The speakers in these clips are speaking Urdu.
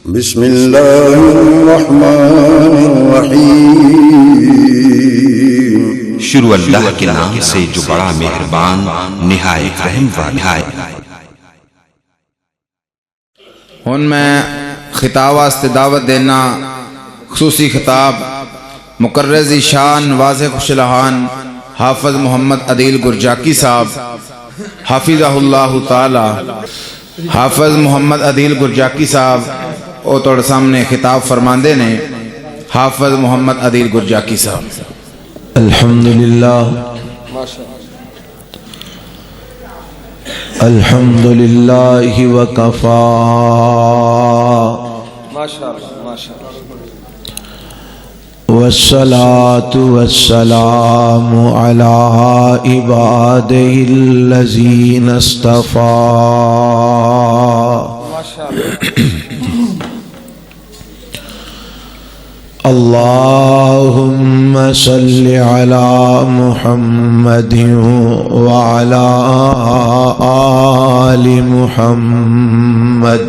بسم اللہ الرحمن الرحیم۔ شروع اللہ کے نام سے جو بڑا مہربان نہایت رحم والا ہے۔ ہن میں خطاب واسطے دعوت دینا خصوصی خطاب مقرر شان واضح خوشلہان حافظ محمد عدیل گرجاکی صاحب حافظہ اللہ تعالی۔ حافظ محمد عدیل گرجاکی صاحب او توڑ سامنے خطاب فرماندے نے۔ حافظ محمد عدیل گرجاکی صاحب۔ الحمدللہ الحمدللہ وکفا والصلاة والسلام على عباده الذين اصطفى۔ اللهم صل على محمد وعلى آل محمد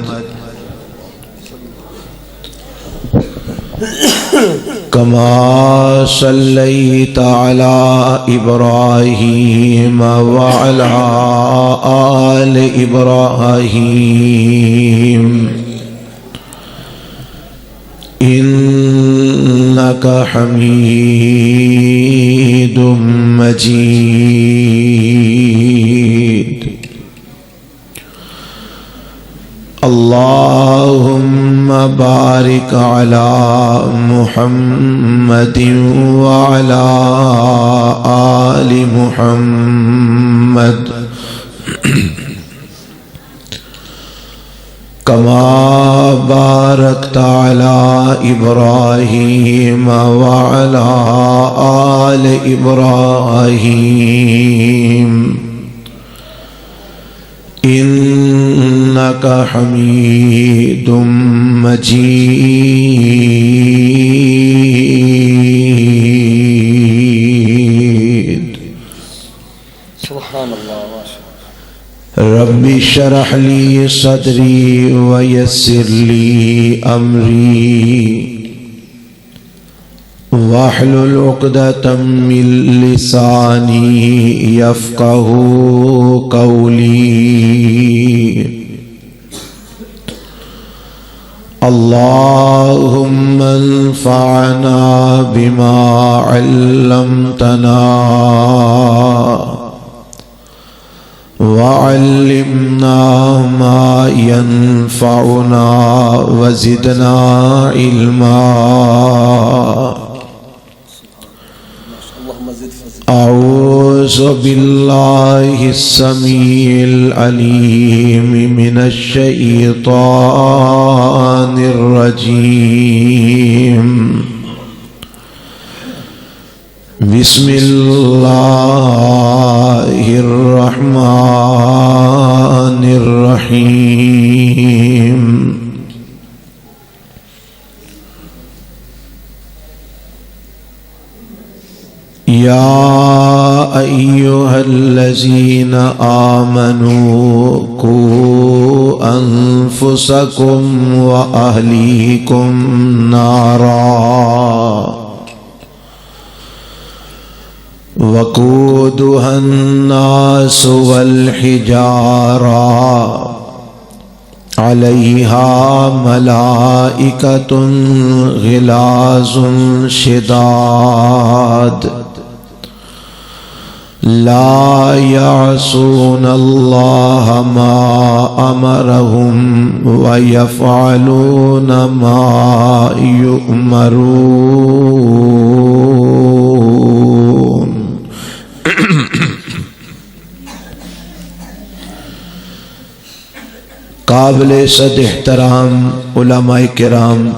كما صليت على إبراهيم وعلى آل إبراهيم إنك حميد مجيد۔ اللهم بارك على محمد وعلى آل محمد كما باركت على إبراهيم وعلى آل إبراهيم إنك حميد مجيد۔ سبحان اللہ۔ رب اشرح لي صدري ويسر لي أمري واحلل عقدة من لساني يفقه قولي۔ اللهم انفعنا بما علمتنا وعلمنا ما ينفعنا وزدنا علما۔ أعوذ بالله السميع العليم من الشيطان الرجيم۔ بسم اللہ الرحمن الرحیم۔ یا ایہا الذین آمنوا قوا انفسکم واہلیکم نارا وقودها الناس والحجارة عليها ملائكة غلاظ شداد لا يعصون الله ما أمرهم ويفعلون ما يؤمرون۔ قابل صد احترام علماء کرام،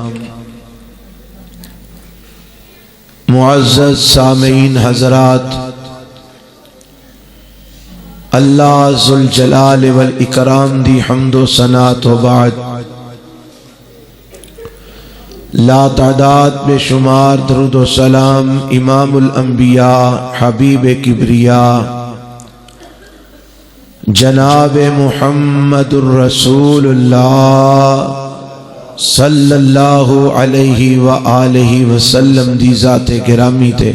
معزز سامعین حضرات، اللہ ذوالجلال والاکرام دی حمد و ثناء و بعد لا تعداد بے شمار درود و سلام امام الانبیاء حبیب کبریاء جناب محمد الرسول اللہ صلی اللہ علیہ وآلہ وسلم دی ذات گرامی تے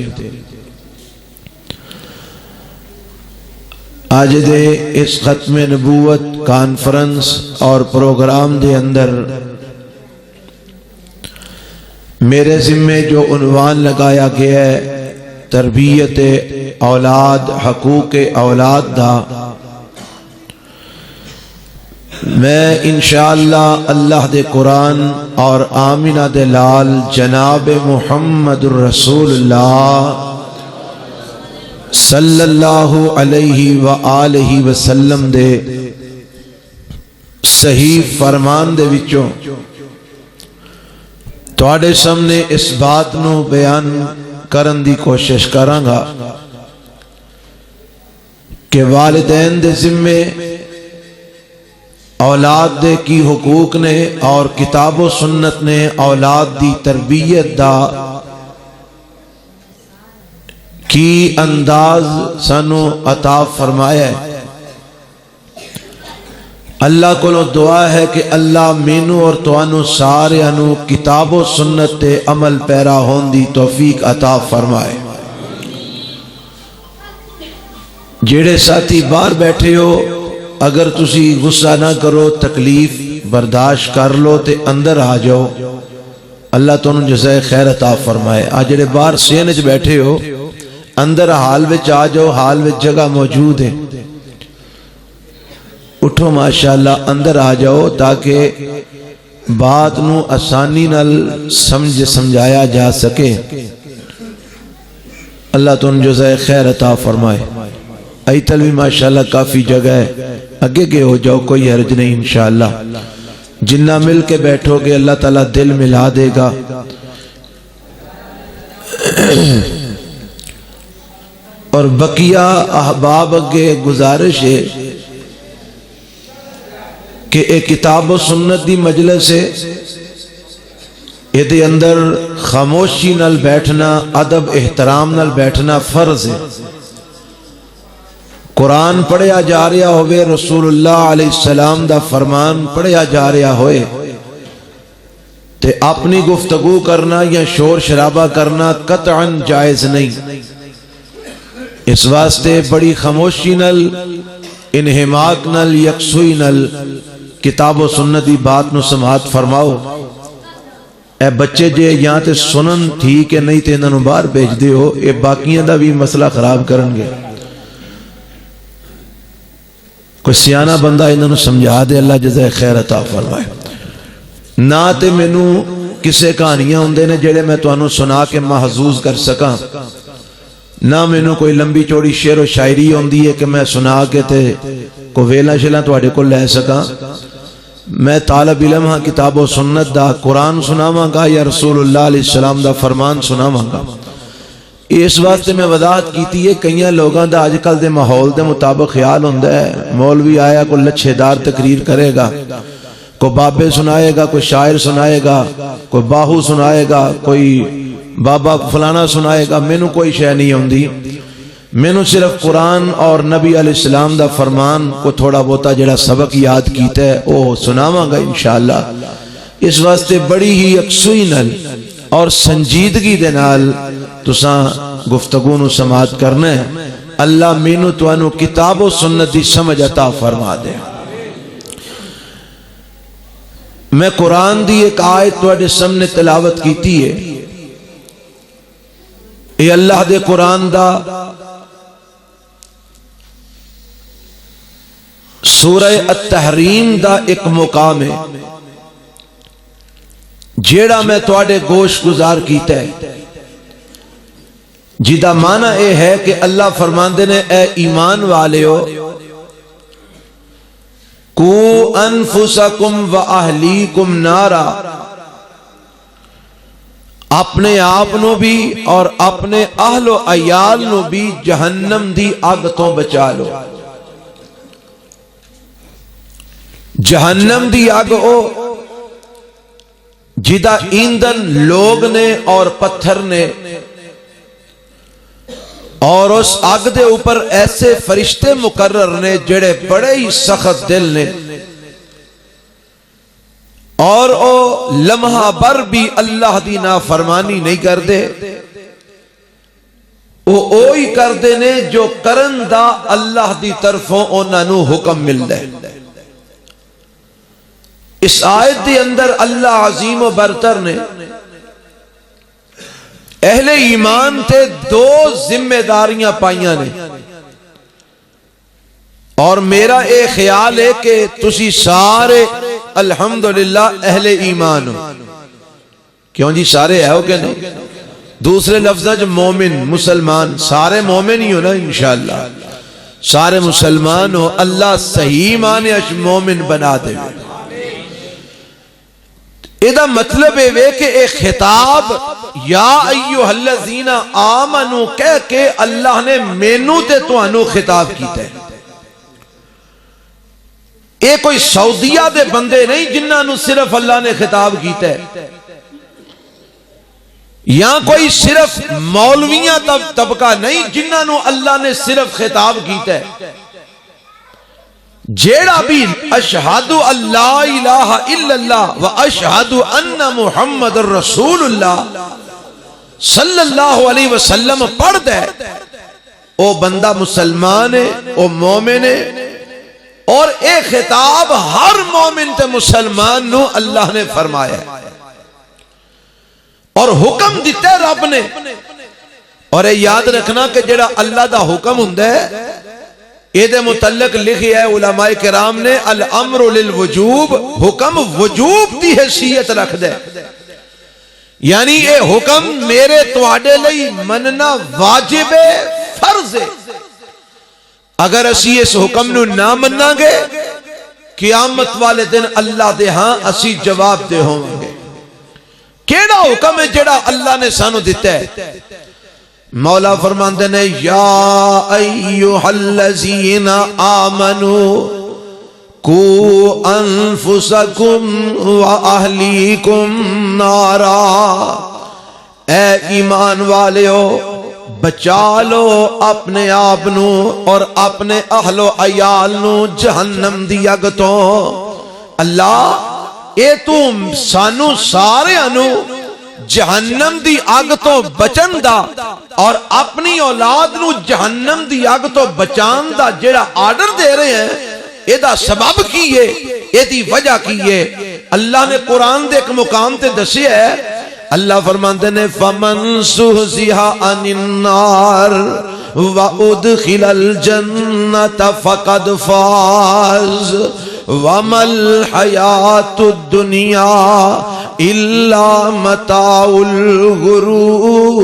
آج دے اس ختم نبوت کانفرنس اور پروگرام دے اندر میرے ذمے جو عنوان لگایا گیا ہے تربیت اولاد حقوق اولاد دا، میں انشاءاللہ اللہ دے قرآن اور آمینہ دے لال جناب محمد الرسول اللہ صلی اللہ علیہ وآلہ وسلم دے صحیح فرمان دے وچوں تواڈے سامنے اس بات نو بیان کرن دی کوشش کراں گا کہ والدین دے ذمے اولاد دے کی حقوق نے اور کتاب و سنت نے اولاد دی تربیت دا کی انداز سانو عطا فرمایا ہے۔ اللہ کو دعا ہے کہ اللہ مینو اور توانو سارے انو کتاب و سنت تے عمل پیرا ہون دی توفیق عطا فرمائے۔ جیڑے ساتھی باہر بیٹھے ہو اگر تسی غصہ نہ کرو تکلیف برداشت کر لو تے اندر آ جاؤ، اللہ تانوں جزائے خیر عطا فرمائے۔ آج جڑے باہر سین وچ بیٹھے ہو اندر حال وچ آ جاؤ، حال وچ جگہ موجود ہے، اٹھو ماشاءاللہ اندر آ جاؤ تاکہ بات نو آسانی نال سمجھایا جا سکے۔ اللہ تانوں جزائے خیر عطا فرمائے۔ ایتل بھی ماشاءاللہ کافی جگہ ہے، اگے گے ہو جاؤ، کوئی حرج نہیں انشاءاللہ۔ جنہ مل کے بیٹھو گے اللہ تعالیٰ دل ملا دے گا۔ اور بقیہ احباب اگے گزارش ہے کہ ایک کتاب و سنت دی مجلس ہے، یہ دے اندر خاموشی نال بیٹھنا، ادب احترام نال بیٹھنا فرض ہے۔ قرآن پڑھیا جا رہا ہوئے، رسول اللہ علیہ السلام دا فرمان پڑھیا جا رہا ہوئے تے اپنی گفتگو کرنا یا شور شرابہ کرنا قطعاً جائز نہیں۔ اس واسطے بڑی خاموشی نال انہماک نال یکسوئی نال کتاب و سنت دی بات نو سماعت فرماؤ۔ اے بچے جے یہاں تے سنن ٹھیک ہے، نہیں تے انہاں نو باہر بھیج دے ہو، اے باقیاں دا بھی مسئلہ خراب کرن گے۔ کوئی سیانہ بندہ انہاں نو سمجھا دے، اللہ جزائے خیر عطا فرمائے۔ نہ تے مینوں کسے کہانیاں ہوندے نے جڑے میں تانوں سنا کے محظوظ کر سکاں، نہ مینوں کوئی لمبی چوڑی شعر و شاعری ہوندی ہے کہ میں سنا کے تے کو ویلا شیلا تواڈے کول لے سکاں۔ میں طالب علم ہاں، کتاب و سنت دا قرآن سناواں گا یا رسول اللہ علیہ السلام دا فرمان سناواں گا۔ اس واسطے میں وضاحت کیتی ہے، کئیاں لوگاں دا آج کل دے ماحول دے مطابق خیال ہوندا ہے مولوی آیا کوئی لچھے دار تقریر کرے گا، کوئی بابے سنائے گا، کوئی شاعر سنائے گا، کوئی باہو سنائے گا، کوئی بابا فلانا سنائے گا۔ مینوں کوئی شے نہیں ہوندی، مینوں صرف قرآن اور نبی علیہ السلام دا فرمان کو تھوڑا بہتا جڑا سبق یاد کیتا ہے وہ سناواں گا انشاءاللہ۔ اس واسطے بڑی ہی یکسوئی نال اور سنجیدگی دے نال تساں گفتگو نو سماعت کرنا ہے۔ اللہ مینوں تانوں کتاب و سنت دی سمجھ عطا فرما دے۔ میں قرآن دی ایک آیت تواڈے سامنے تلاوت کیتی ہے، اے اللہ دے قرآن دا سورہ التحریم دا ایک مقام ہے جیڑا میں تواڈے گوش گزار کیتا ہے، جدا معنی اے ہے کہ اللہ فرماندے نے اے ایمان والیو کو انفسکم و اہلیکم نارا، اپنے آپ نو بھی اور اپنے اہل و عیال نو بھی جہنم دی اگ تو بچا لو۔ جہنم دی اگ او جدا ایندھن لوگ نے اور پتھر نے، اور اس آگ دے اوپر ایسے فرشتے مقرر نے جڑے بڑے ہی سخت دل نے، اور او لمحہ بر بھی اللہ دی نافرمانی نہیں کر دے اوہی کر دے نے جو کرن دا اللہ دی طرفوں انہاں نو حکم مل دے۔ اس آیت دی اندر اللہ عظیم و برتر نے اہل ایمان تے دو ذمہ داریاں پائیاں نے، اور میرا ایک خیال ہے کہ تسی سارے الحمدللہ اہل ایمان ہو۔ کیوں جی سارے ہے ہو کہ نہیں؟ دوسرے لفظہ جو مومن مسلمان سارے مومن ہی ہو نا انشاءاللہ، سارے مسلمان ہو، اللہ صحیح معنی اچھ مومن بنا دے۔ ایدہ مطلب ہے کہ ایک خطاب یا ایوہ الذین آمنو کہہ کے اللہ نے مینو تے تو انو خطاب کیتا ہے۔ اے کوئی سعودیہ دے بندے نہیں جنہاں نو صرف اللہ نے خطاب کیتا ہے، یا کوئی صرف مولویاں طبقہ نہیں جنہاں نو اللہ نے صرف خطاب کیتا ہے۔ جیڑا بھی اشہدو اللہ الہ الا اللہ و اشہدو ان محمد الرسول اللہ صلی اللہ علیہ وسلم پڑھ دے، او بندہ مسلمان ہے، او مومن ہے، اور ایک خطاب ہر مومن تے مسلمان نو اللہ نے فرمایا ہے اور حکم دیتے رب نے۔ اور یہ یاد رکھنا کہ جڑا اللہ دا حکم ہوندہ ہے ایدے متعلق لکھی ہے علماء کرام نے الامر للوجوب، حکم وجوب دی حیثیت رکھ دے، یعنی اے حکم میرے تواڈے لئی مننا واجب ہے، فرض ہے۔ اگر اسی اس حکم نو نہ مننا گے قیامت والے دن اللہ دے ہاں اسی جواب دے ہوں گے۔ کیڑا حکم ہے جڑا اللہ نے سانو دیتا ہے؟ مولا فرماندے نے یا ایوہ الذین آمنوا قو انفسکم و اہلیکم نارا، اے ایمان والے ہو بچا لو اپنے آپ نو اور اپنے اہل و عیال نو جہنم دی اگ تو۔ اللہ اے تم سانو سارے انو جہنم دی اگ تو بچن دا اور اپنی اولاد نو جہنم دی اگ تو بچان دا جیڑا آرڈر دے رہے ہیں، اے دا سبب کی ہے، اے دی وجہ کی ہے؟ اللہ نے قرآن دے ایک مقام تے دسی ہے، اللہ فرماندے نے فَمَنْ زُحْزِحَ عَنِ النَّارِ وَأُدْخِلَ الْجَنَّةَ فَقَدْ فَازَ وَمَا الْحَيَاةُ الدُّنْيَا إِلَّا مَتَاعُ الْغُرُورِ۔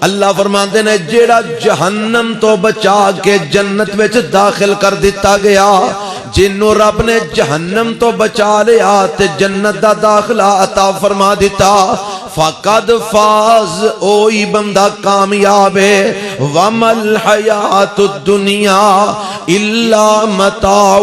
اللہ فرماندے نے جیڑا جہنم تو بچا کے جنت وچ داخل کر دیتا گیا، جنوں رب نے جہنم تو بچا لیا تے جنت دا داخلہ عطا فرما دیتا، فقد فاز، اوہی بندہ کامیاب ہے۔ وَمَا الْحَيَاةُ الدُّنْيَا إِلَّا مَتَاعُ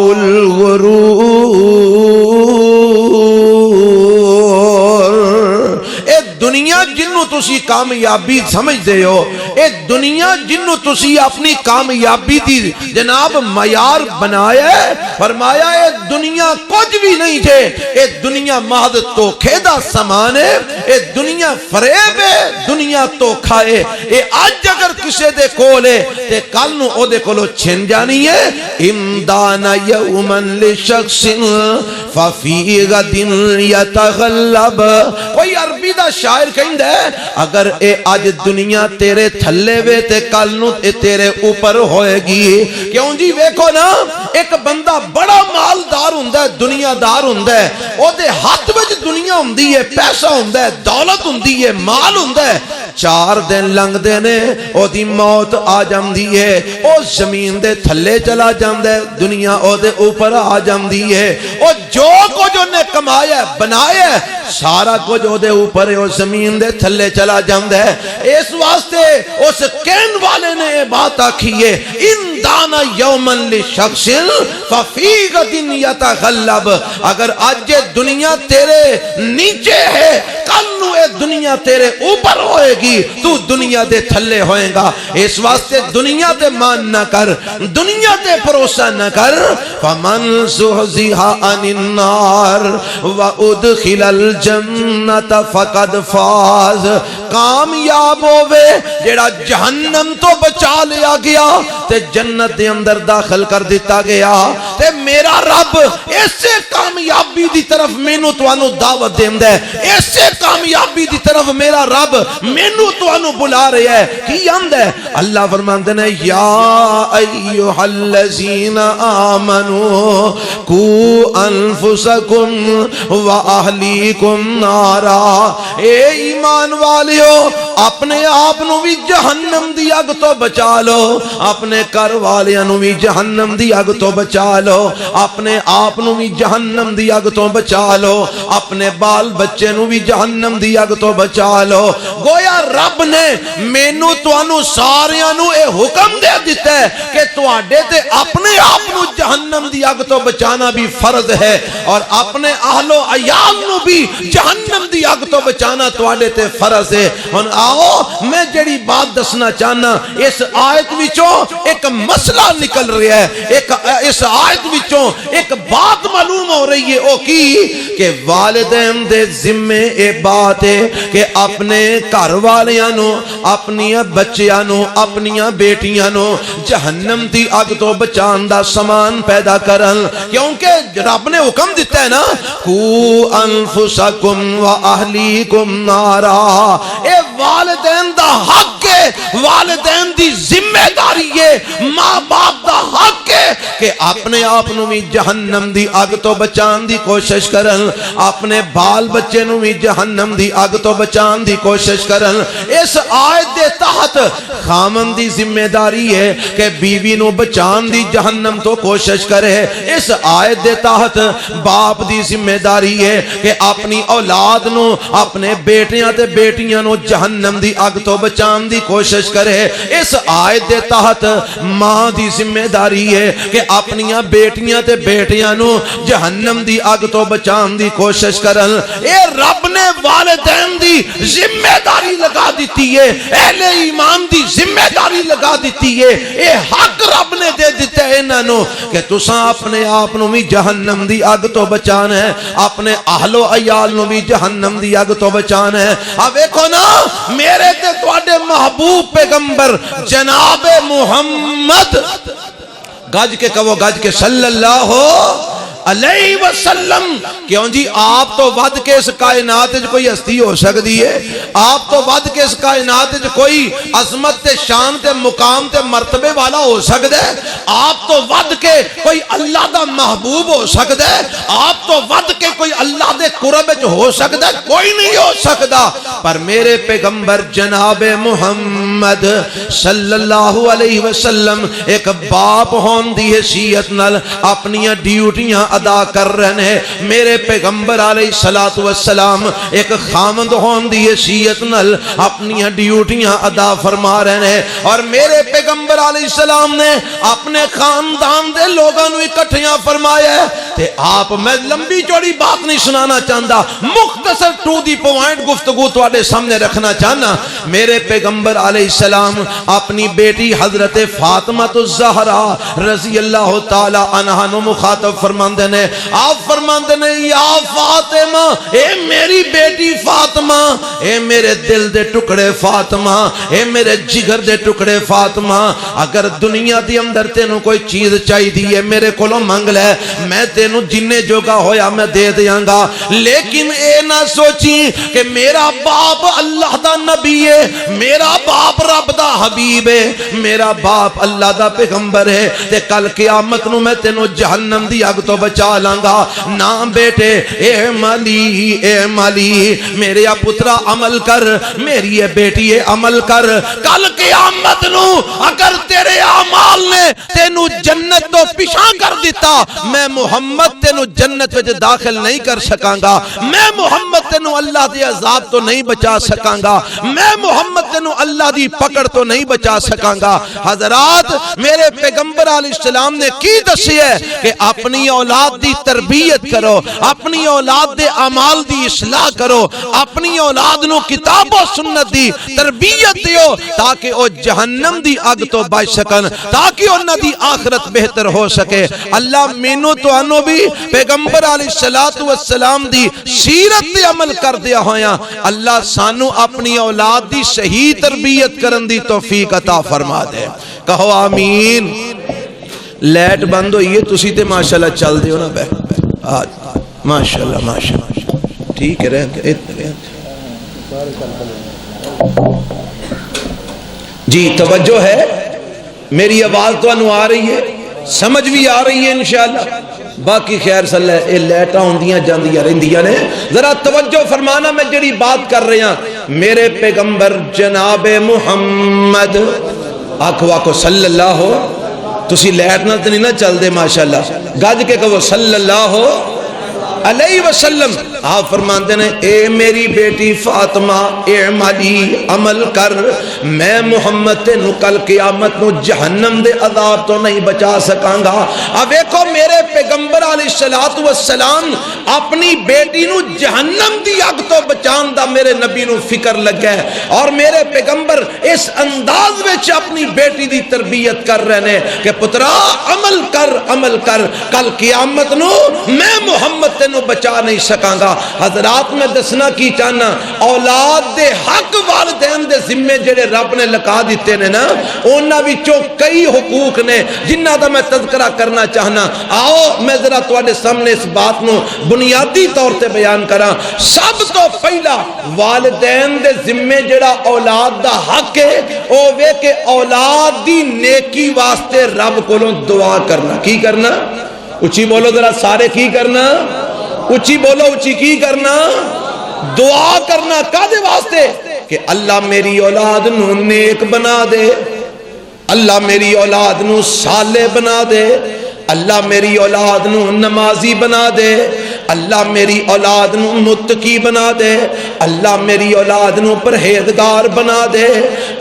الْغُرُورِ۔ اے دنیا جنوں تسی کامیابی سمجھ دے ہو، اے دنیا جنوں تسی اپنی کامیابی دی جناب معیار بنایا ہے، فرمایا اے دنیا کچھ بھی نہیں تھے، اے دنیا محض دھوکے دا سامان ہے، اے دنیا فریب ہے، دنیا دھوکا ہے۔ اے آج اگر کسے دے کول ہے تے کل نو او دے کولو چھن جانی ہے۔ امدان یومن لشخص ففی غد یتغلب، کوئی عربی دا شاعر کہیں دے اگر اے آج دنیا تیرے تھلے وے تے کل نو تیرے اوپر ہوئے گی۔ کیوں جی ویکھو نا، ایک بندہ بڑا مالدار ہوندہ ہے، دنیا دار ہوندہ ہے، او دے ہاتھ وچ دنیا ہوندی ہے، پیسہ ہوندہ ہے، دولت ہوندی ہے، مال ہوندہ ہے، 4 دن لنگ دینے او دی موت آ جاندی ہے، او زمین دے تھلے چلا جاندہ ہے، دنیا او دے اوپر آ جاندی ہے، او جو کچھ انہیں کمایا ہے بنایا ہے سارا کچھ او دے اوپر ہے، او زمین دے تھلے چلا جاندہ ہے۔ اس واسطے اس کہن والے نے بات آکھی ہے ان دانا یومن لشخص ففی غد یتغلب، اگر آج دنیا تیرے نیچے ہے کل نو اے دنیا تیرے اوپر ہوئے گی، تو دنیا دے تھلے ہوئے گا۔ اس واسطے دنیا تے مان نہ کر، دنیا تے بھروسہ نہ کر۔ فمن زحزح عن النار وادخل الجنت فقد فاز، کامیاب ہوئے جیڑا جہنم تو بچا لیا گیا تے جنت دے اندر داخل کر دیتا گیا۔ تے میرا رب ایسے کامیابی دی طرف مینوں تانوں دعوت دیندا ہے، ایسے کامیابی دی طرف میرا رب مینوں تانوں بلا رہا ہے۔ کی آندا ہے؟ اللہ فرماندے نے یا ایھا الذین آمنوا قوا انفسکم واہلیکم نارا، اے ایمان والیو اپنے آپ نو بھی جہنم دی اگ تو بچا لو، اپنے گھر والیاں نو بھی جہنم دی اگ تو بچا لو، اپنے آپ نو بھی جہنم دی اگ تو بچا لو، اپنے بال بچے نو بھی جہنم دی اگ تو بچا لو۔ گویا رب نے مینوں تانوں ساریاں نو اے حکم دے دیتا ہے کہ تواڈے تے اپنے آپ نو جہنم دی اگ تو بچانا بھی فرض ہے، اور اپنے اہل و عیال نو بھی جہنم دی اگ تو بچانا تواڈے تے فرض ہے۔ ہن آؤ میں جڑی بات دسنا چاہنا، اس آیت وچوں ایک مسئلہ نکل رہا ہے، ایک اس آیت وچوں ایک بات معلوم ہو رہی ہے، او کی کہ والدین دے ذمے اے بات ہے کہ اپنے گھر والیاں نو، اپنی بچیاں نو، اپنی بیٹیاں نو جہنم دی اگ تو بچان دا سامان پیدا کرن، کیونکہ رب نے حکم دیتا ہے نا قوا انفسکم واہلیکم نارا، اے والدین دا حق ہے، والدین دی ذمہ داری ہے، ماں باپ دا حق ہے کہ اپنے آپ نو بھی جہنم دی اگ تو بچان دی کوشش کرن، اپنے بال بچے نو بھی جہنم دی اگ تو بچان دی کوشش کرن۔ اس آیت دے تحت خامن دی ذمہ داری ہے کہ بیوی نو بچان دی جہنم تو کوشش کرے، اس آیت دے تحت باپ دی ذمہ داری ہے کہ اپنی اولاد نو، اپنے بیٹیاں تے بیٹیاں نو جہنم دی اگ تو بچان دی کوشش کرے، اس آیت دے تحت ماں دی ذمہ داری ہے کہ اپنی بیٹیاں تے بیٹیاں نو جہنم دی اگ تو بچان دی کوشش کرن۔ اے رب نے والدین دی ذمہ داری لگا دیتی ہے، اہل ایمان دی ذمہ داری لگا دیتی ہے، اے حق رب نے دے دیتا ہے انہاں نو کہ تساں اپنے آپ نو بھی جہنم دی اگ تو بچانا ہے، اپنے اہل و عیال نو بھی جہنم دی اگ تو بچانا ہے۔ اب دیکھو نا میرے تے تواڈے محبوب پیغمبر جناب محمد، گج کے کہو گج کے صلی اللہ علیہ وسلم، کیوں جی آپ تو ود کے اس کائنات وچ کوئی ہستی ہو سکتی ہے، آپ تو ود کے اس کائنات وچ کوئی عظمت تے شان تے مقام تے مرتبے والا ہو سکتا ہے، آپ تو ود کے کوئی اللہ دا محبوب ہو سکتا ہے، آپ تو ود کے کوئی اللہ دے قرب وچ ہو سکتا ہے، کوئی نہیں ہو سکتا۔ پر میرے پیغمبر جناب محمد صلی اللہ علیہ وسلم ایک باپ ہون دی حیثیت نال اپنی ڈیوٹیاں ادا کر رہے ہیں، میرے پیغمبر علیہ السلام ایک خامند ہون دی حیثیت نال اپنی ڈیوٹیاں ادا فرما رہے ہیں، اور میرے پیغمبر علیہ السلام نے اپنے خاندان دے لوگوں نو اکٹھیاں فرمایا ہے۔ تے آپ، میں لمبی چوڑی بات نہیں سنانا چاہتا، مختصر ٹو دی پوائنٹ گفتگو تواڈے سامنے رکھنا چاہنا۔ میرے پیغمبر علیہ السلام اپنی بیٹی حضرت فاطمہ الزہرا رضی اللہ تعالی عنہا نو مخاطب فرماندے نے، آپ فرماندے نے یا فاطمہ، اے میری بیٹی فاطمہ، اے میرے دل دے ٹکڑے فاطمہ، اے میرے جگر دے ٹکڑے فاطمہ، اگر دنیا دی اندر تینوں کوئی چیز چاہی دی ہے میرے کولوں منگ لے، میں تینوں جننے جوگا ہویا میں دے دیاں گا، لیکن اے نہ سوچی کہ میرا باپ اللہ دا نبی ہے، میرا باپ رب دا حبیب ہے، میرا باپ اللہ دا پیغمبر ہے، تے کل قیامت نو میں تینوں جہنم دی اگ تو بچا لانگا۔ نا بیٹے، اے مالی میرے پترا عمل کر، میری بیٹی عمل کر، کل قیامت نو اگر تیرے اعمال نے تینو جنت تو پیچھا کر دیتا، میں محمد تینو جنت وچ داخل نہیں کر سکاں گا، میں محمد تینو اللہ دے عذاب تو نہیں بچا سکاں گا، میں محمد تینو اللہ دی پکڑ تو نہیں بچا سکاں گا۔ حضرات میرے پیغمبر علیہ السلام نے کی دسی ہے کہ اپنی اولاد دی تربیت کرو، اپنی اولاد دے اعمال دی اصلاح کرو، اپنی اولاد نو کتاب و سنت دی تربیت دیو تاکہ او جہنم دی اگ تو بچ سکن، تاکہ انہاں دی آخرت بہتر ہو سکے۔ اللہ مینوں تو انو بھی پیغمبر علیہ السلام دی سیرت تے عمل کر دیا ہویا، اللہ سانو اپنی اولاد دی صحیح تربیت کرن دی توفیق عطا فرما دے، کہو آمین۔ لیٹ بند ہوئی ہے تسی تے ماشاءاللہ چل دیو نا بے ماشاءاللہ ماشاءاللہ ٹھیک ہے رہ جی توجہ ہے، میری آواز تو انو آ رہی ہے، سمجھ بھی آ رہی ہے انشاءاللہ، باقی خیر صلی اللہ اے لیٹا ہوندیاں جاندیاں رہندیاں نے، ذرا توجہ فرمانا میں جڑی بات کر رہے ہیں۔ میرے پیغمبر جناب محمد آنکھ واکو صلی اللہ ہو، تسی لیٹ نہ نہیں نہ چل دے ماشاءاللہ، گج کے کہو صلی اللہ علیہ وسلم۔ آپ فرماندے نے اے میری بیٹی فاطمہ اعملی عمل کر، میں محمد تے نو کل قیامت نو جہنم دے عذاب تو نہیں بچا سکاں گا۔ اب دیکھو میرے پیغمبر علیہ السلام اپنی بیٹی نو جہنم دی اگ تو بچان دا میرے نبی نو فکر لگا ہے، اور میرے پیغمبر اس انداز وچ اپنی بیٹی دی تربیت کر رہے نے کہ پترا عمل کر، کل قیامت نو میں محمد تے نو بچا نہیں سکاں گا۔ حضرات میں دسنا کی چاہنا، اولاد دے حق والدین دے ذمے جڑے رب نے لگا دیتے نے نا، انہاں وچوں کئی حقوق نے جنہاں دا میں تذکرہ کرنا چاہنا۔ آؤ میں ذرا تواڈے سامنے اس بات نو بنیادی طور تے بیان کراں۔ سب تو پہلا والدین دے ذمے جڑا اولاد دا حق ہے او وے کہ اولاد دی نیکی واسطے رب کولوں دعا کرنا۔ کی کرنا؟ اچھی بولو ذرا سارے، کی کرنا؟ اچھی بولو، اچھی کی کرنا؟ دعا کرنا۔ کادے واسطے؟ کہ اللہ میری اولاد نو نیک بنا دے، اللہ میری اولاد نو صالح بنا دے، اللہ میری اولاد نو نمازی بنا دے، اللہ میری اولاد نو متقی بنا دے، اللہ میری اولاد نو پرہیزگار بنا دے۔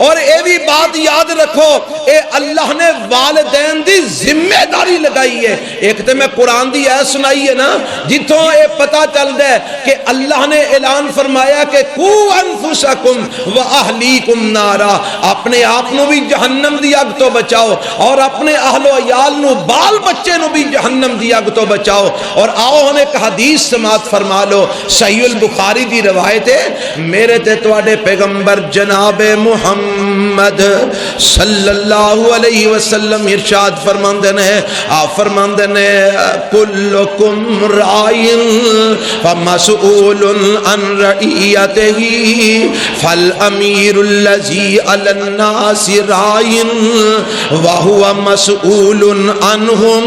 اور اے بھی بات یاد رکھو، اے اللہ نے والدین دی ذمہ داری لگائی ہے۔ ایک تے میں قرآن دی آیت سنائی ہے نا جتوں اے پتہ چل دے کہ اللہ نے اعلان فرمایا کہ قو انفسکم و اہلیکم نارا، اپنے آپ نو بھی جہنم دی اگ تو بچاؤ اور اپنے اہل و عیال نو بال بچے نو بھی جہنم دی اگ تو بچاؤ۔ اور آؤ ہم ایک حدیث سماعت فرما لو، صحیح البخاری دی روایت ہے، میرے تے تواڈے پیغمبر جناب محمد صلی اللہ علیہ وسلم ارشاد فرماندے نے، آپ فرماندے نے کلکم راعٍ فمسئول عن رعیتہ فالامیر الذی علی الناس راعٍ وہو مسئول عنہم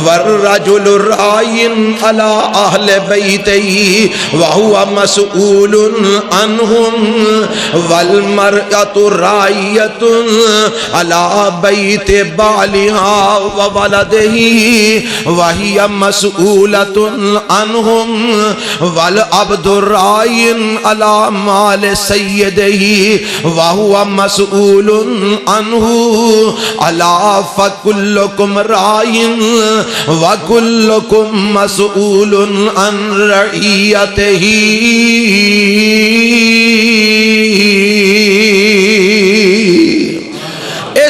والرجل راعٍ علی اہل بیتہ وہو مسئول عنہم والمرأة راعیۃ علی بیت بعلہا وولدہ وہی مسئولۃ عنہم والعبد راعٍ علی مال سیدہ وہو مسئول عنہ الا فکلکم راعٍ وکلکم مسئول عن رعیتہ۔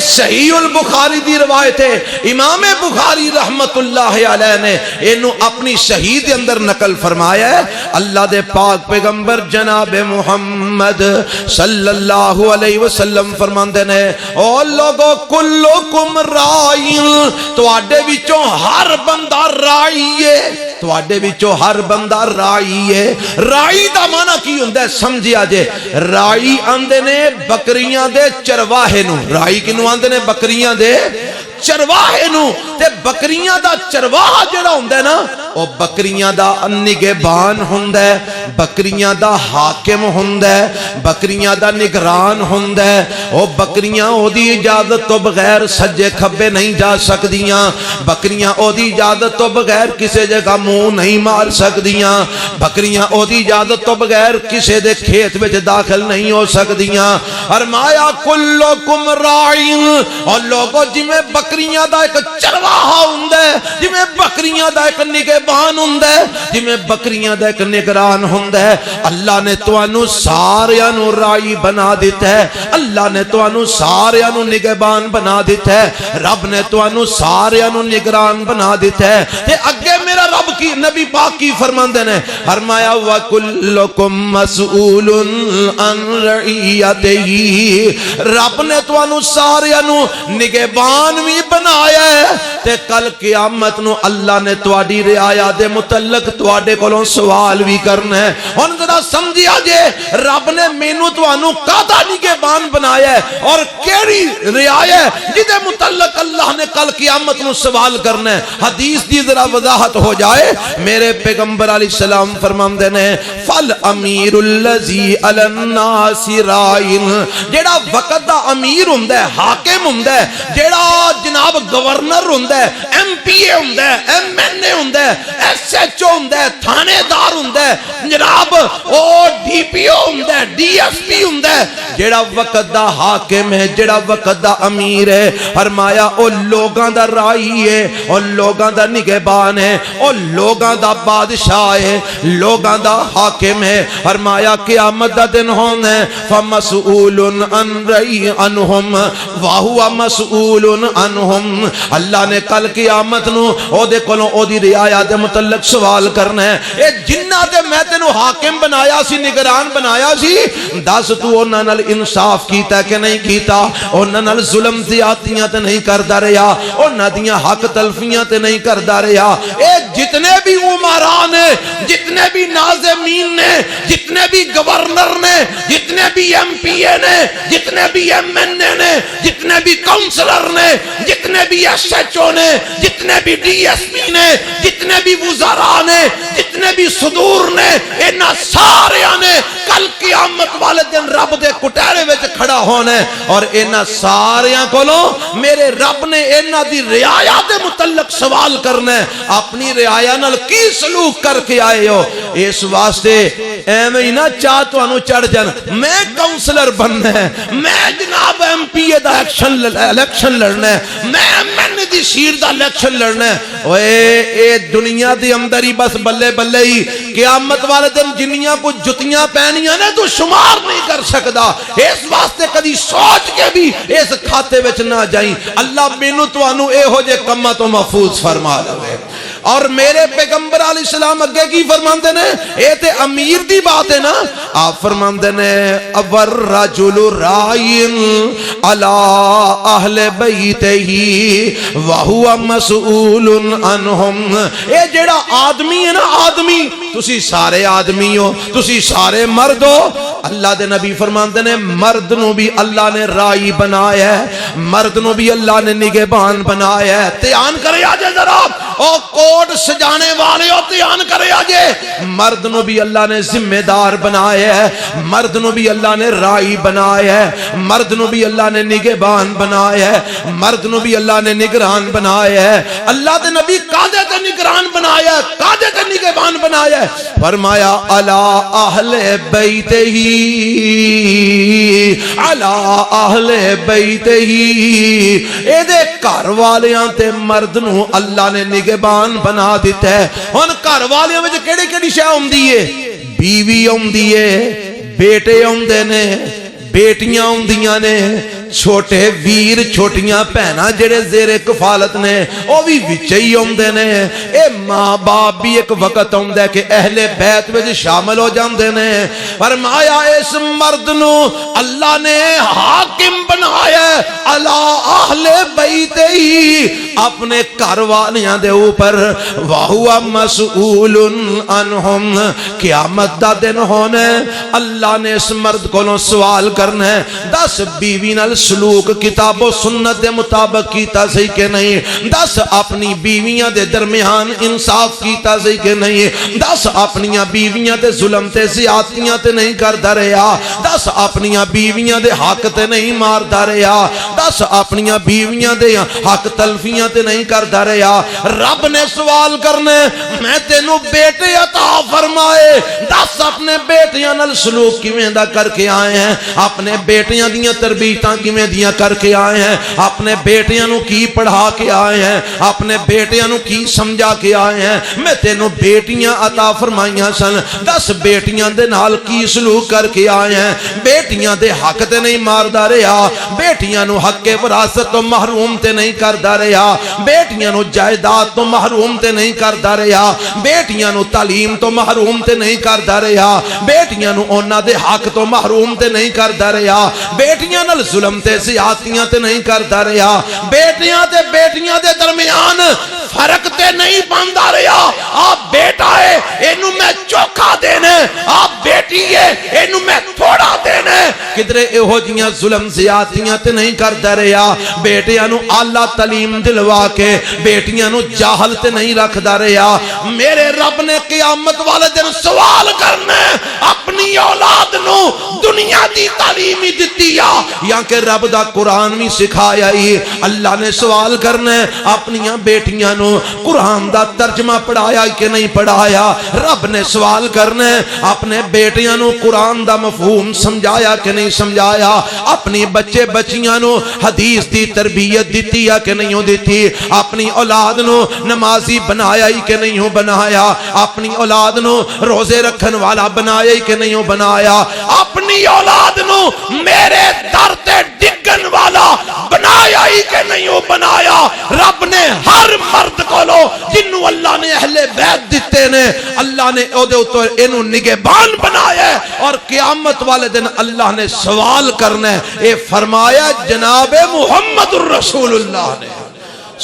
صحیح البخاری دی روایت ہے، امام بخاری رحمت اللہ علیہ نے انہوں اپنی صحیح دے اندر نقل فرمایا ہے۔ اللہ دے پاک پیغمبر جناب محمد صلی اللہ علیہ وسلم فرماندے نے، او لوگو کلکم راعٍ، تواڈے وچوں ہر بندہ راعی ہے، تواڈے وچوں ہر بندہ راعی ہے۔ راعی دا معنی کی ہوندا ہے سمجھیا جے، راعی آندے نے بکریاں دے چرواہے نو، راعی کنو آندے نے بکریاں دے چرواہے نو، تے بکریاں دا چرواہا جڑا ہوندا ہے نا او بکریاں دا نگہبان ہوندا ہے، بکریاں دا حاکم ہوندا ہے، بکریاں دا نگران ہوندا ہے۔ او بکریاں او دی اجازت تو بغیر سجے کھبے نہیں جا سکدیاں، بکریاں او دی اجازت تو بغیر کسے جگہ منہ نہیں مار سکدیاں، بکریاں او دی اجازت تو بغیر کسے دے کھیت وچ داخل نہیں ہو سکدیاں۔ فرمایا کلکم راعین، اور لوگوں جویں بکریاں دا ایک چرواہا ہوندا ہے، جویں بکریاں دا ایک نگہبان ہوندا ہے، جویں بکریاں دا ایک نگران ہوندا ہے، اللہ نے تانوں ساریاں نوں راعی بنا دیتا ہے، اللہ نے تانوں ساریاں نوں نگہبان بنا دیتا ہے، رب نے تانوں ساریاں نوں نگران بنا دیتا ہے۔ تے اگے میرا رب کی نبی پاک کی فرماندے نے فرمایا وَكُلُّكُمْ مَسْئُولٌ عَنْ رَعِيَّتِهِ، رب نے تانوں ساریاں نوں نگہبان بھی بنایا ہے، تے کل قیامت نو اللہ نے تواڈی رعایا دے متعلق تواڈے کولوں سوال بھی کرنا ہے۔ ہن ذرا سمجھیا جے رب نے مینوں تانوں کادا نگہبان بنایا ہے اور کیڑی رعایا ہے جدے متعلق اللہ نے کل قیامت نو سوال کرنا ہے۔ حدیث دی ذرا وضاحت ہو جائے، میرے پیغمبر علیہ السلام فرماندے نے فل امیر الذی علی الناس رائن، جیڑا وقت دا امیر ہوندا ہے، حاکم ہوندا ہے، جیڑا جناب گورنر ہوندا ہے، ایم پی اے ہوندا ہے، ایم این اے ہوندا ہے، ایس ایچ او ہوندا ہے، تھانے دار ہوندا ہے، جناب او ڈی پی او ہوندا ہے، ڈی ایس پی ہوندا ہے، جیڑا وقت دا حاکم ہے، جیڑا وقت دا امیر ہے، فرمایا او لوگاں دا رائی ہے، او لوگاں دا نگہبان ہے، او لوگاں دا بادشاہ ہے، لوگاں دا حاکم ہے۔ فرمایا قیامت دا دن ہونا ہے فَمَسْئُولٌ عَنْ رَعِيَّ عَنْهُمْ وَهُوَ مَسْئُولٌ عَنْهُمْ، اللہ نے کل قیامت نو او دے کولوں او دی رعایا دے متعلق سوال کرنا ہے۔ اے جنہ دے میں تینوں حاکم بنایا سی، نگران بنایا سی، دس تو انہاں نال انصاف کیتا کہ نہیں کیتا، انہاں نال ظلم زیادتیاں تے نہیں کردا رہیا، انہاں دیاں حق تلفیاں تے نہیں کردا رہیا۔ اے جتنے بھی عمران نے، جتنے بھی ناظمین نے، جتنے بھی گورنر نے، جتنے بھی ایم پی اے نے، جتنے بھی ایم این اے نے، جتنے بھی کونسلر نے، جتنے بھی ایس ایچ او نے، جتنے بھی ڈی ایس پی نے، جتنے بھی وزراء نے، جتنے بھی صدور نے، انہاں ساریاں نے کل قیامت والے دن رب دے کٹہرے وچ کھڑا ہونا ہے، اور انہاں ساریاں کولوں میرے رب نے انہاں دی رعایا دے متعلق سوال کرنا ہے۔ اپنی رعایا نال کی سلوک کر کے آئے ہو؟ اس واسطے ایویں ہی نہ چاہ تانوں چڑھ جان میں کونسلر بننا ہے، میں جناب ایم پی اے دا الیکشن لڑنا ہے، میں ایم این اے دی سیٹ دا الیکشن لڑنا ہے۔ اوے اے دنیا دی اندر ہی بس بلے بلے ہی، قیامت والے دن جنیاں کو جتیاں پہنیاں نے تو شمار نہیں کر سکدا۔ اس واسطے کدی سوچ کے بھی اس کھاتے وچ نہ جائیں۔ اللہ مینوں تانوں اے ہو جے کماں تو محفوظ فرما لے۔ اور میرے پیغمبر علیہ السلام اگے کی فرماندے نے، اے تے امیر دی بات ہے نا، آپ فرماندے نے اور رجل رائن علی اہل بیتہ وہو مسئول عنہم، اے جیڑا آدمی ہے نا، آدمی تسی سارے آدمی ہو، تسی سارے مرد ہو، اللہ دے نبی فرماندے نے مرد نو بھی اللہ نے رائی بنایا ہے، مرد نو بھی اللہ نے نگہبان بنایا ہے۔ دھیان کرے آجے ذرا، او کوٹ سجانے والے ہو دھیان کرے آجے، مرد نو بھی اللہ نے ذمہ دار بنایا ہے، مرد نو بھی اللہ نے رائی بنایا ہے، مرد نو بھی اللہ نے نگہبان بنایا ہے، مرد نو بھی اللہ نے نگران بنایا ہے۔ اللہ دے نبی قادے تے نگران بنایا ہے، قادے تے نگہبان بنایا ہے۔ فرمایا علی اہل بیتہ، علی اہل بیتہ، اے دے گھر والیاں تے مرد نو اللہ نے نگہبان بنا دیتا ہے۔ ہن گھر والیاں وچ کیڑی کیڑی شے ہوندی ہے؟ بیوی ہوندی ہے، بیٹے ہوندے نے، بیٹیاں ہوندیاں نے، چھوٹے ویر چھوٹیاں پہنا جڑے زیر کفالت نے او بھی وچ ہی ہوندے نے۔ اے ماں باپ بھی ایک وقت ہوندا ہے کہ اہل بیت وچ شامل ہو جاندے نے۔ فرمایا اس مرد نو اللہ نے حاکم بنایا ہے علی اہل بیت ہی، اپنے گھر والیاں دے اوپر، وہو مسئول عنہم، قیامت دا دن ہونا ہے، اللہ نے اس مرد کولوں سوال کرنا ہے، دس بیوی نال سلوک کتاب و سنت دے مطابق کیتا صحیح کہ نہیں؟ دس اپنی بیویاں دے درمیان انصاف کیتا صحیح کہ نہیں؟ دس اپنیاں بیویاں دے ظلم تے زیادتیاں تے نہیں کردا رہیا؟ دس اپنیاں بیویاں دے حق تے نہیں ماردا رہیا؟ دس اپنیاں بیویاں دے حق تلفیاں تے نہیں کردا رہیا؟ رب نے سوال کرنے میں تینوں بیٹے عطا فرمائے، دس اپنے بیٹیاں نال سلوک کیویں دا کر کے آئے ہیں؟ اپنے بیٹیاں دیاں تربیتاں کیویں دیاں کر کے آئے ہیں؟ اپنے بیٹیاں نو کی پڑھا کے آئے ہیں؟ اپنے بیٹیاں نو کی سمجھا کے آئے ہیں؟ میں تینوں بیٹیاں عطا فرمائیاں سن، دس بیٹیاں دے نال کی سلوک کر کے آئے ہیں؟ بیٹیاں دے حق تے نہیں ماردا رہیا، بیٹیاں نو حق وراثت تو محروم تے نہیں کردا رہیا، بیٹیاں نو جائیداد تو محروم تے نہیں کردا رہیا، بیٹیاں نو تعلیم تو محروم تے نہیں کردا رہیا، بیٹیاں نو انہاں دے حق تو محروم تے نہیں کردا رہیا، بیٹیاں نال ظلم تے زیادتیاں تے نہیں کردا رہیا، بیٹیاں دے درمیان فرق تے نہیں پاندا رہیا۔ آپ بیٹا ہے اینو میں چوکھا دینے، آپ بیٹی ہے اینو میں تھوڑا دینے، کدرے ایہو جیاں ظلم زیادتیاں تے نہیں کردا رہیا، بیٹیاں نو اعلیٰ تعلیم دلوا کے بیٹیاں نو جاہل تے نہیں رکھدا رہیا۔ میرے رب نے قیامت والے دن سوال کرنے اپنی اولاد نو دنیا دی تعلیم ہی دتی یا کہ رب دا قرآن بھی سکھایا ہی؟ اللہ نے سوال کرنے اپنیاں بیٹیاں نو قرآن دا ترجمہ پڑھایا کہ نہیں پڑھایا؟ رب نے سوال کرنے اپنے بیٹیاں نو قرآن دا مفہوم سمجھایا کہ نہیں سمجھایا؟ اپنی بچے بچیاں نو حدیث دی تربیت دیتی یا کہ نہیں دیتی؟ اپنی اولاد نو نمازی بنایا ہی کہ نہیں بنایا؟ اپنی اولاد نو روزے رکھن والا بنایا ہی کہ نہیں بنایا؟ اپنی اولاد نو میرے در تے ڈگن والا بنایا ہی کہ نہیں بنایا؟ رب نے ہر مرد کو لو جنہوں اللہ نے اہل بیت دیتے نے، اللہ نے او دے اوپر اینو نگہبان بنایا ہے، اور قیامت والے دن اللہ نے سوال کرنا ہے۔ اے فرمایا جناب محمد الرسول اللہ نے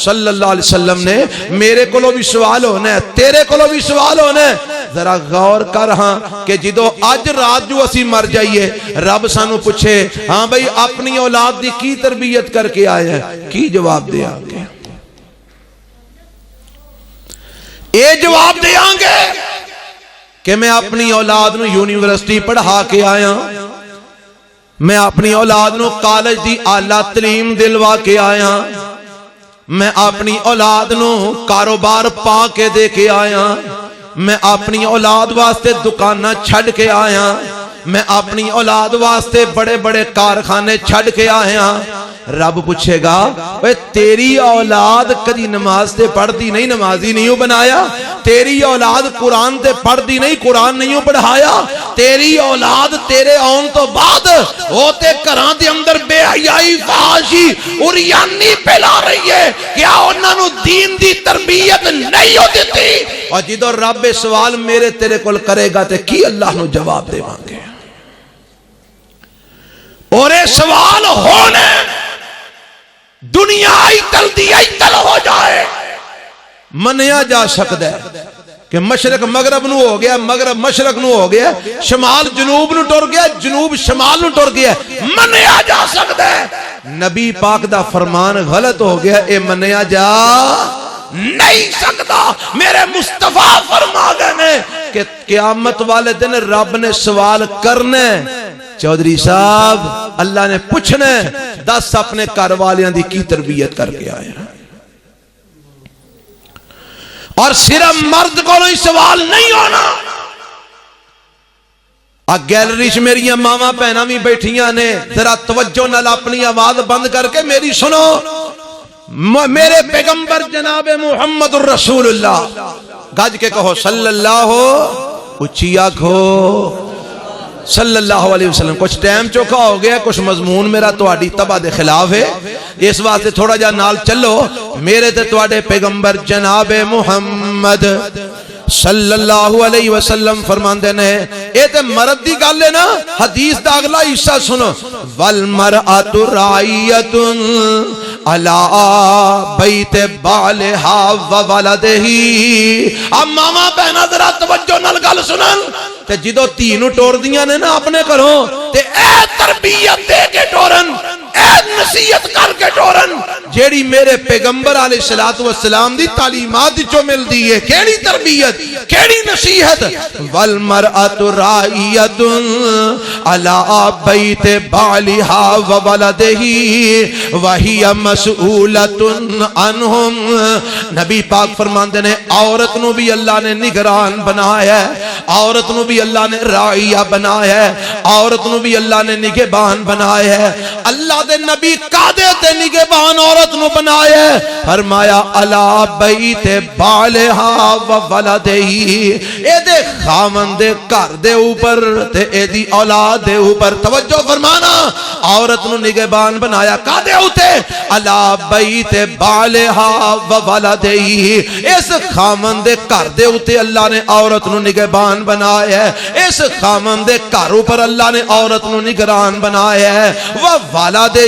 صلی اللہ علیہ وسلم نے میرے کو بھی سوال ہونا ہے، تیرے کو بھی سوال ہونا ہے۔ ذرا غور کر ہاں کہ جدو اج رات جو اسی مر جائیے رب سانو پوچھے ہاں بھئی اپنی اولاد دی کی تربیت کر کے آئے ہیں، کی جواب دے آنگے؟ اے جواب دے آنگے کہ میں اپنی اولاد نو یونیورسٹی پڑھا کے آیا، میں اپنی اولاد نو کالج دی اعلیٰ تعلیم دلوا کے آیا، میں اپنی اولاد نو کاروبار پا کے دے کے آیا، میں اپنی اولاد واسطے دکانہ چھڑ کے آیا، میں اپنی اولاد واسطے بڑے بڑے کارخانے چھڑ کے آیا۔ رب پوچھے گا اے تیری اولاد کدی نماز تے پڑھ دی نہیں، نمازی نہیں بنایا؟ تیری اولاد قرآن تے پڑھ دی نہیں، قرآن نہیں پڑھایا؟ تیری اولاد تیرے آن تو بعد ہوتے کران دے اندر بے حیائی فحاشی اریانی پھیلا رہی ہے، کیا انہاں نو دین دی تربیت نہیں ہو دیتی؟ اور جدو رب سوال میرے تیرے کول کرے گا تے کی اللہ نو جواب دے مانگے؟ اور اے سوال ہونے دنیا ایتل دی ایتل ہو جائے، منیا جا سکتا ہے کہ مشرق مغرب نو ہو گیا، مغرب مشرق نو ہو گیا، شمال جنوب نو ٹر گیا، جنوب شمال نو ٹر گیا، منیا جا سکتا ہے۔ نبی پاک دا فرمان غلط ہو گیا، اے منیا جا نہیں سکتا۔ میرے مصطفیٰ فرما گئے کہ قیامت والے دن رب نے سوال کرنے، چودھری صاحب اللہ نے پوچھنے دس اپنے کاروالیاں دی کی تربیت کر کے آئے، اور صرف مرد کو نہیں سوال نہیں ہونا۔ گیلری چ میری ماما پہنا بھی بیٹھیاں نے، ذرا توجہ نال اپنی آواز بند کر کے میری سنو۔ میرے پیغمبر جناب محمد الرسول اللہ، گج کے کہو صلی اللہ اچھی آنکھو صلی اللہ علیہ وسلم۔ کچھ ٹائم چوکا ہو گیا، کچھ مضمون میرا تواڈی تباہ دے خلاف ہے، اس واسطے تھوڑا جا نال چلو۔ میرے تے تواڈے پیغمبر جناب محمد صلی اللہ علیہ وسلم فرماندے نے، اے تے مرد دی گل ہے نا، حدیث دا اگلا حصہ سنو، والمرأۃ راعیۃ علی بیت بالہا وولدہ۔ اب ماما بہنا ذرا توجہ نال گل سنن، تے جدو تھی نو ٹور دیاں نے نا اپنے گھروں تے اے تربیت دے کے ٹورن، اے نصیحت کر کے ٹورن جیڑی میرے پیغمبر علیہ الصلوۃ والسلام دی تعلیمات چوں ملدی ہے. کیڑی تربیت کیڑی نصیحت؟ والمرأۃ راعیۃ علی بیت بالها وولدہ وہی مسئولۃ عنہم. نبی پاک فرماندے نے عورت نو بھی اللہ نے نگران بنایا ہے, عورت نو بھی اللہ نے راعیہ بنایا ہے, عورت نو بھی اللہ نے نگہبان بنایا ہے. اللہ دے نبی قادے تے نگہبان عورت نو بنایا ہے. فرمایا الا بیت بالہا و ولدہ, اے دے خاوند دے گھر دے اوپر تے اے دی اولاد دے اوپر. توجہ فرمانا, عورت نو نگہبان بنایا قادے اوتے الا بیت بالہا و ولدہ, اس خاوند دے گھر دے اوتے اللہ نے عورت نو نگہبان بنایا ہے. اس خاوند دے گھر اوپر اللہ نے عورت نو نگران بنایا ہے. و والدہ,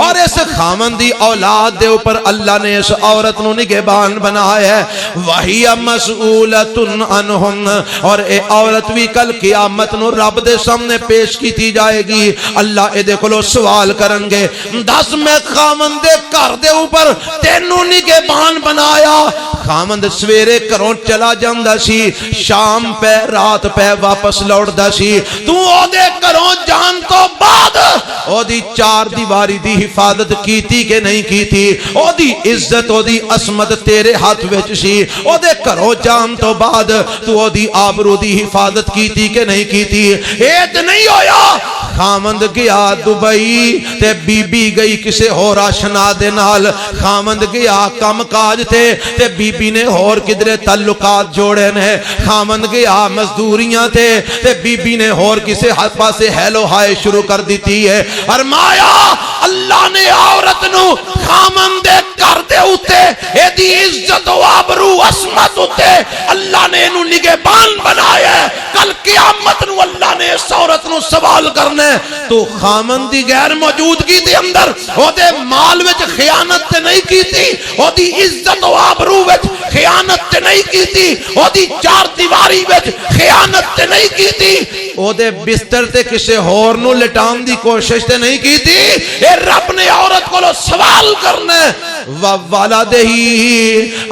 اور اس خاوند دی اولاد دے اوپر اللہ نے اس عورت نو نگہبان بنایا ہے. وہی مسئولۃ عنہم, اور اے عورت بھی کل قیامت نو رب دے سامنے پیش کیتی جائے گی. اللہ اے دے کولو سوال کرن گے, دس میں خاوند دے گھر دے اوپر تینوں نگہبان بنایا. خاوند سویرے گھروں چلا جاندا سی, شام پہ رات پہ واپس لوٹدا سی. تو او دے گھروں جان تو بعد او دی چار دیواری دی حفاظت کیتی کہ نہیں کیتی؟ او دی عزت او دی عصمت تیرے ہاتھ وچ سی. او دے گھروں جان تو بعد تو او دی آبرو دی حفاظت کیتی کہ نہیں کیتی؟ اے تے نہیں ہویا خاوند گیا دبئی تے بی بی گئی کسے ہور آشنا دے نال. خاوند گیا کم کاج تے بی بی نے ہور کدرے تعلقات جوڑے نے. خاوند گیا مزدوریاں تے بی بی نے ہور کسے ہاتھ پاسے ہیلو ہائے شروع کر دیتی ہے. فرمایا اللہ نے عورت نو خاوند دے گھر دے اوتے اے دی عزت و آبرو عصمت اوتے اللہ نے انہوں نگہبان بنایا ہے. کل قیامت نو اللہ نے اس عورت نو سوال کرنے تو خاوند دی غیر موجودگی دے اندر او دے مال وچ خیانت تے نہیں کیتی, او دی عزت و آبرو وچ خیانت تے نہیں کیتی, او دی چار دیواری وچ خیانت تے نہیں کیتی, او دے بستر تے کسے ہور نو لٹان دی کوشش تے نہیں کیتی. اے رب نے عورت کو سوال کرنا ہے. والدہ,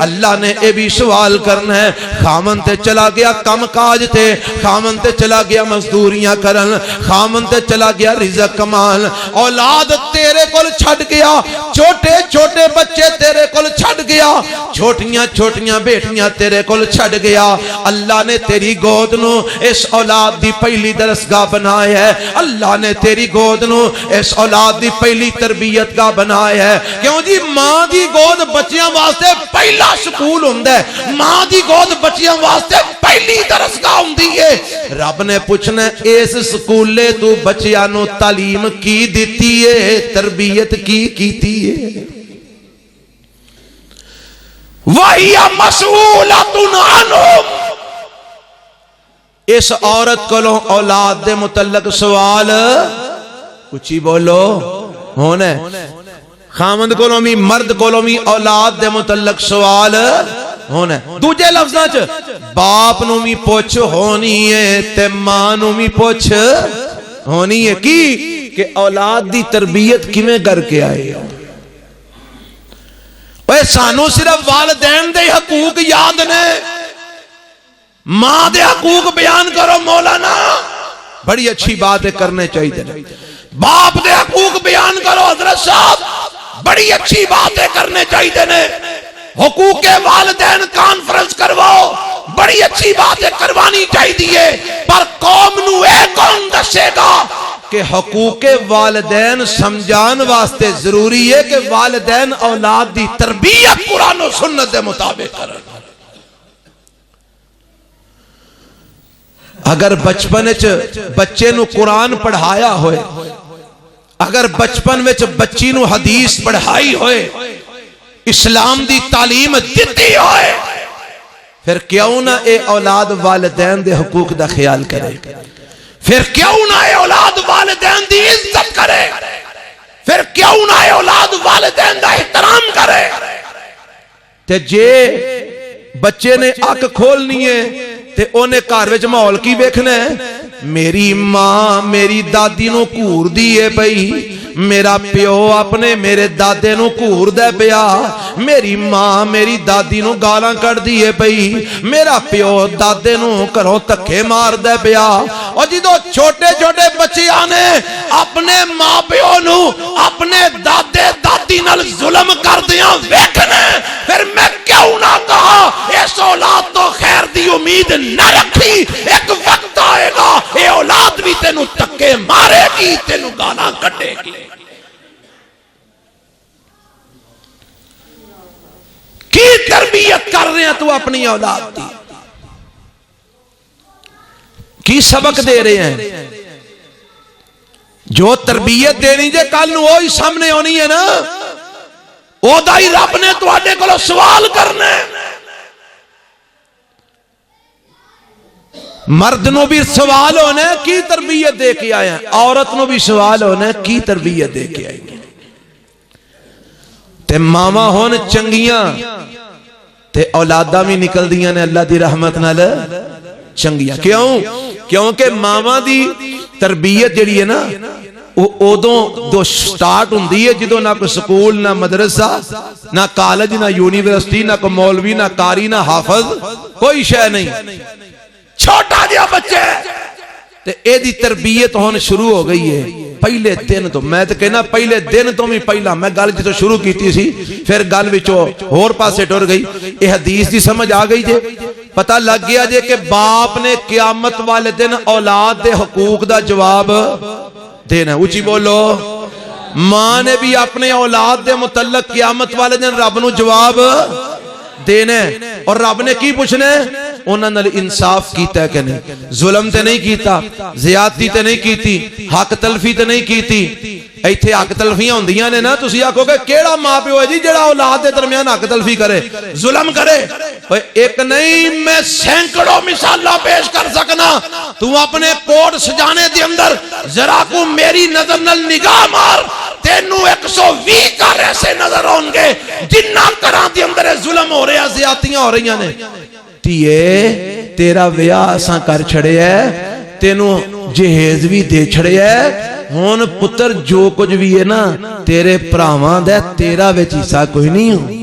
اللہ نے اے بھی سوال کرنا ہے. خاوند تے چلا گیا کم کاج تے, خاوند تے چلا گیا مزدوریاں کرن, خاوند تے چلا گیا رزق کمان, اولاد تیرے کول چھڈ گیا, چھوٹے چھوٹے بچے تیرے کول چھڈ گیا, چھوٹیاں چھوٹیاں بیٹیاں تیرے کول چھڈ گیا. اللہ نے تیری گود نو اس اولاد دی پہلی درسگاہ بنایا ہے. اللہ نے تیری گود نو اس اولاد دی پہلی تربیت گاہ بنایا ہے. کیوں جی ماں دی گود بچیاں واسطے پہلا سکول ہوندا ہے, ماں دی گود بچیاں واسطے پہلی درسگاہ ہوندی ہے. رب نے پوچھنا اس سکولے تو بچیاں نو تعلیم کی دیتی ہے, تربیت کی کیتی ہے؟ وَهِيَ مَسْئُولَةٌ عَنْهُمْ. اس عورت کو اولاد دے متعلق سوال اچھی بولو ہونے, خامند کو بھی مرد کو بھی اولاد دے متعلق سوال ہونے. دوجے لفظاں چ باپ نو بھی پوچھ ہونی ہے تے ماں نو بھی پوچھ ہونی ہے کی کہ اولاد دی تربیت کیویں کر کے آئے. اے سانو صرف والدین دے حقوق یاد نے, ماں دے حقوق بیان کرو مولانا, بڑی اچھی بات ہے کرنے چاہیے. باپ دے حقوق بیان کرو حضرت صاحب, بڑی اچھی بات ہے کرنے چاہیے نے. حقوق والدین کانفرنس کرواؤ, بڑی اچھی بات ہے کروانی چاہیے. پر قوم نو اے کون دسے گا کہ حقوق والدین سمجھان واسطے ضروری ہے کہ والدین اولاد دی تربیت قرآن و سنت دے مطابق کریں. اگر بچپن بچے نو قرآن پڑھایا ہوئے, اگر بچپن وچ بچی نو حدیث پڑھائی ہوئے, اسلام دی تعلیم دیتی ہوئے, پھر کیوں نہ اے اولاد والدین دے حقوق دا خیال کرے, پھر کیوں نہ اے اولاد والدین دی عزت کرے, پھر کیوں نہ اے اولاد والدین دا احترام کرے. تے جے بچے نے اک کھولنی ہے تے اونے گھر وچ ماحول کی ویکھنا ہے, میری ماں میری دادی نو گھور دی ہے پئی, میرا پیو اپنے میرے دادے نو گھور دے پیا، میری ماں میری دادی نو گالاں کٹ دیے پئی، میرا پیو دادے نو گھروں تکے مار دے پیا۔ اور جدو چھوٹے چھوٹے بچے آنے اپنے ماں پیو نو اپنے دادے دادی نال ظلم کر دیاں ویکھنے، پھر میں کیوں نہ کہا اس اولاد تو خیر دی امید نہ رکھی، ایک وقت آئے گا اے اولاد بھی تینوں تکے مارے گی، تینوں گالاں کٹے گی۔ کی تربیت کر رہے ہیں تو اپنی اولاد دی؟ کی سبق دے رہے ہیں؟ جو تربیت دینی جے کل نو وہی سامنے ہونی ہے نا، او دائی رب نے تو آنے کو سوال کرنے۔ مرد نو بھی سوال ہونے کی تربیت دے کے آئے ہیں، عورت نو بھی سوال ہونے کی تربیت دے کے آئے ہیں۔ تے ماما ہون چنگیاں تے اولادہ بھی نکل دیاں نے اللہ دی رحمت نال چنگیاں۔ کیونکہ ماما دی تربیت جڑی ہے نا ادوں دو سٹارٹ ہوندی ہے جدوں نہ کوئی سکول نہ مدرسہ نہ کالج نہ یونیورسٹی نہ کوئی مولوی نہ قاری نہ حافظ کوئی شے نہیں، چھوٹا جہا بچہ تے اے دی تربیت ہون شروع ہو گئی ہے پہلے دن تو۔ میں تے کہنا پہلے دن تو بھی پہلا میں گل جتوں شروع کیتی سی پھر گل وچوں ہور پاسے ٹر گئی۔ اے حدیث دی سمجھ آ گئی جے، پتہ لگ گیا جے کہ باپ نے قیامت والے دن اولاد دے حقوق دا جواب دینا۔ اونچی بولو۔ ماں نے بھی اپنے اولاد دے متعلق قیامت والے دن رب نو جواب دینا، اور رب نے کی پوچھنا ہے؟ انہاں نال انصاف کیتا ہے کہ نہیں، ظلم تے نہیں کیتا، زیادتی تے نہیں کیتی، حق تلفی تے نہیں کیتی۔ ایتھے حق تلفیاں ہوندیاں نے نا، تسی آکھو گے کیڑا ماں پیو ہے جی جڑا اولاد دے درمیان حق تلفی کرے، ظلم کرے؟ ایک نہیں میں سینکڑوں مثالاں پیش کر سکنا۔ تو اپنے کوٹ سجانے دے اندر ذرا کو میری نظر نال نگاہ مار، تینوں 120 کر ایسے نظر ہوں گے جنہ کراں دے اندر ظلم ہو رہے ہیں، زیادتیاں ہو رہی ہیں۔ تیے تیرا ویاہ اساں کر چھڑے ہے، تینوں جہیز بھی دے چھڑے ہے، ہون پتر جو کچھ بھی ہے نا تیرے پراواں دے، تیرا وچ حصہ کوئی نہیں ہو۔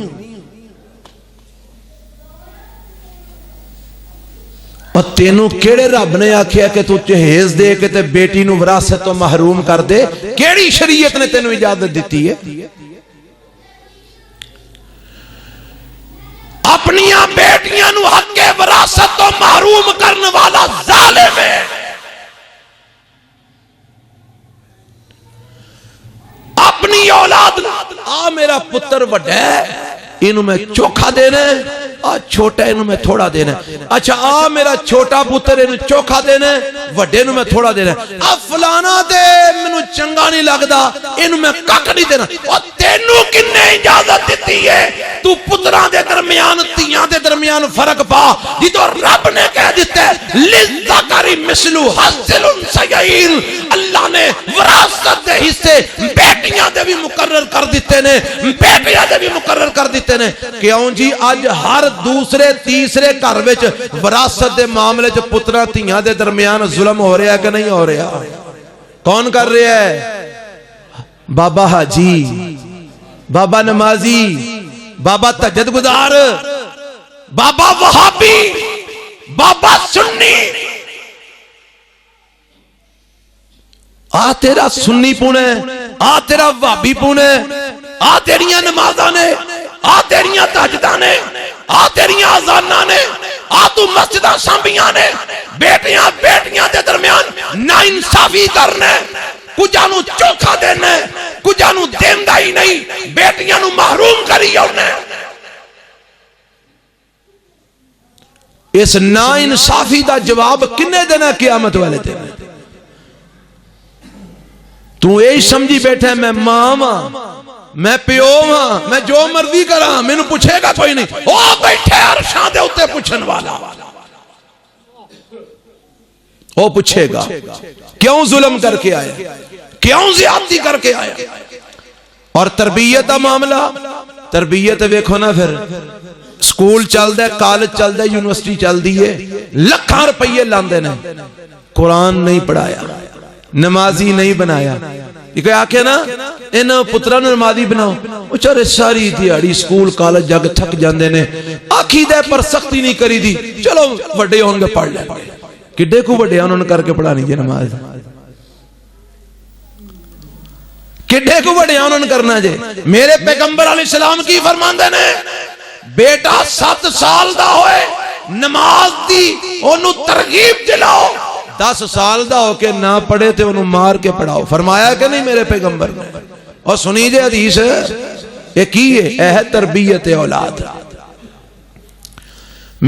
اور تینوں کیڑے رب نے آکھیا کہ تو جہیز دے کے تے بیٹی نو وراثت تو محروم کر دے؟ کیڑی شریعت نے تینوں اجازت دیتی ہے؟ اپنیاں بیٹیاں نو حق وراثت تو محروم کرنے والا ظالم ہے۔ اپنی اولاد آ میرا پتر وڈا ہے انہوں میں چوکھا دینا ہے، آ چھوٹا انہوں میں تھوڑا دینا ہے، اچھا آ میرا چھوٹا پتر انہوں چوکھا دینا ہے، وڈے انہوں میں تھوڑا دینا ہے، آ فلانا دے منو چنگا نہیں لگدا انہوں میں کک نہیں دینا۔ اور تینوں کنے اجازت دیتی ہے تو پتران دے درمیان تیاں دے درمیان فرق پا؟ جی تو رب نے کہہ دیتا ہے لِلذَّكَرِ مِثْلُ حَظِّ الْأُنثَيَيْنِ، اللہ نے وراثت دے حصے بیٹیاں دے بھی مقرر کر دیتے نے، بیٹیاں دے بھی مقرر کر دیتے نے۔ کیوں جی آج ہر دوسرے تیسرے گھر وچ وراثت دے معاملے چ پتراں تیاں دے درمیان ظلم ہو رہا ہے کہ نہیں ہو رہا؟ کون کر رہا ہے؟ بابا حاجی، بابا نمازی، بابا تہجد گزار، بابا وہابی، بابا سنی۔ آ تیرا سنی پونے، آ تیرا وہابی پونے، آ تیریاں نمازاں نے، آ تیریاں تہجداں نے، آ تیریاں اذاناں نے، آ تو مسجداں سانبیاں نے، بیٹیاں دے درمیان نا انصافی کرنے، کجا نو چوکھا دینے، کجا نو دیندہ ہی نہیں، بیٹیاں نو محروم کری ہونے۔ اس نا انصافی دا جواب کنے دینا قیامت والے دن؟ تو یہی سمجھی بیٹھے میں ماں ہاں، میں پیو ہاں، میں جو مرضی کراں مینوں پوچھے گا کوئی نہیں۔ او بیٹھے عرشاں دے اوتے پوچھن والا، او پوچھے گا کیوں ظلم کر کے آیا، کیوں زیادتی کر کے آیا۔ اور تربیت دا معاملہ، تربیت ویکھو نا، پھر سکول چل دے، کالج چل دے، یونیورسٹی چل دی ہے، لکھاں روپیے لاندے نے، قرآن نہیں پڑھایا، نمازی نہیں بنایا، کوئی آکھے نا انہاں پتراں نوں نمازی بناؤ، بیچارے ساری دیہاڑی سکول کالج جا کے تھک جاندے نے، آکھی دے پر سختی نہیں کری دی، چلو وڈے ہون گے پڑھ لیں گے، کڈے کو وڈے انہوں نے کر کے پڑھانی جی نماز، کڈے کو وڈے انہوں نے کرنا جی۔ میرے پیغمبر علیہ السلام کی فرماندے نے بیٹا 7 سال دا ہوئے نماز دی انہوں ترغیب دلاؤ، 10 سال دا ہو کے نہ پڑھے تے انہوں مار کے پڑھاؤ، فرمایا کہ نہیں میرے پیغمبر نے؟ اور سنی جے حدیث یہ کی ہے تربیت اولاد،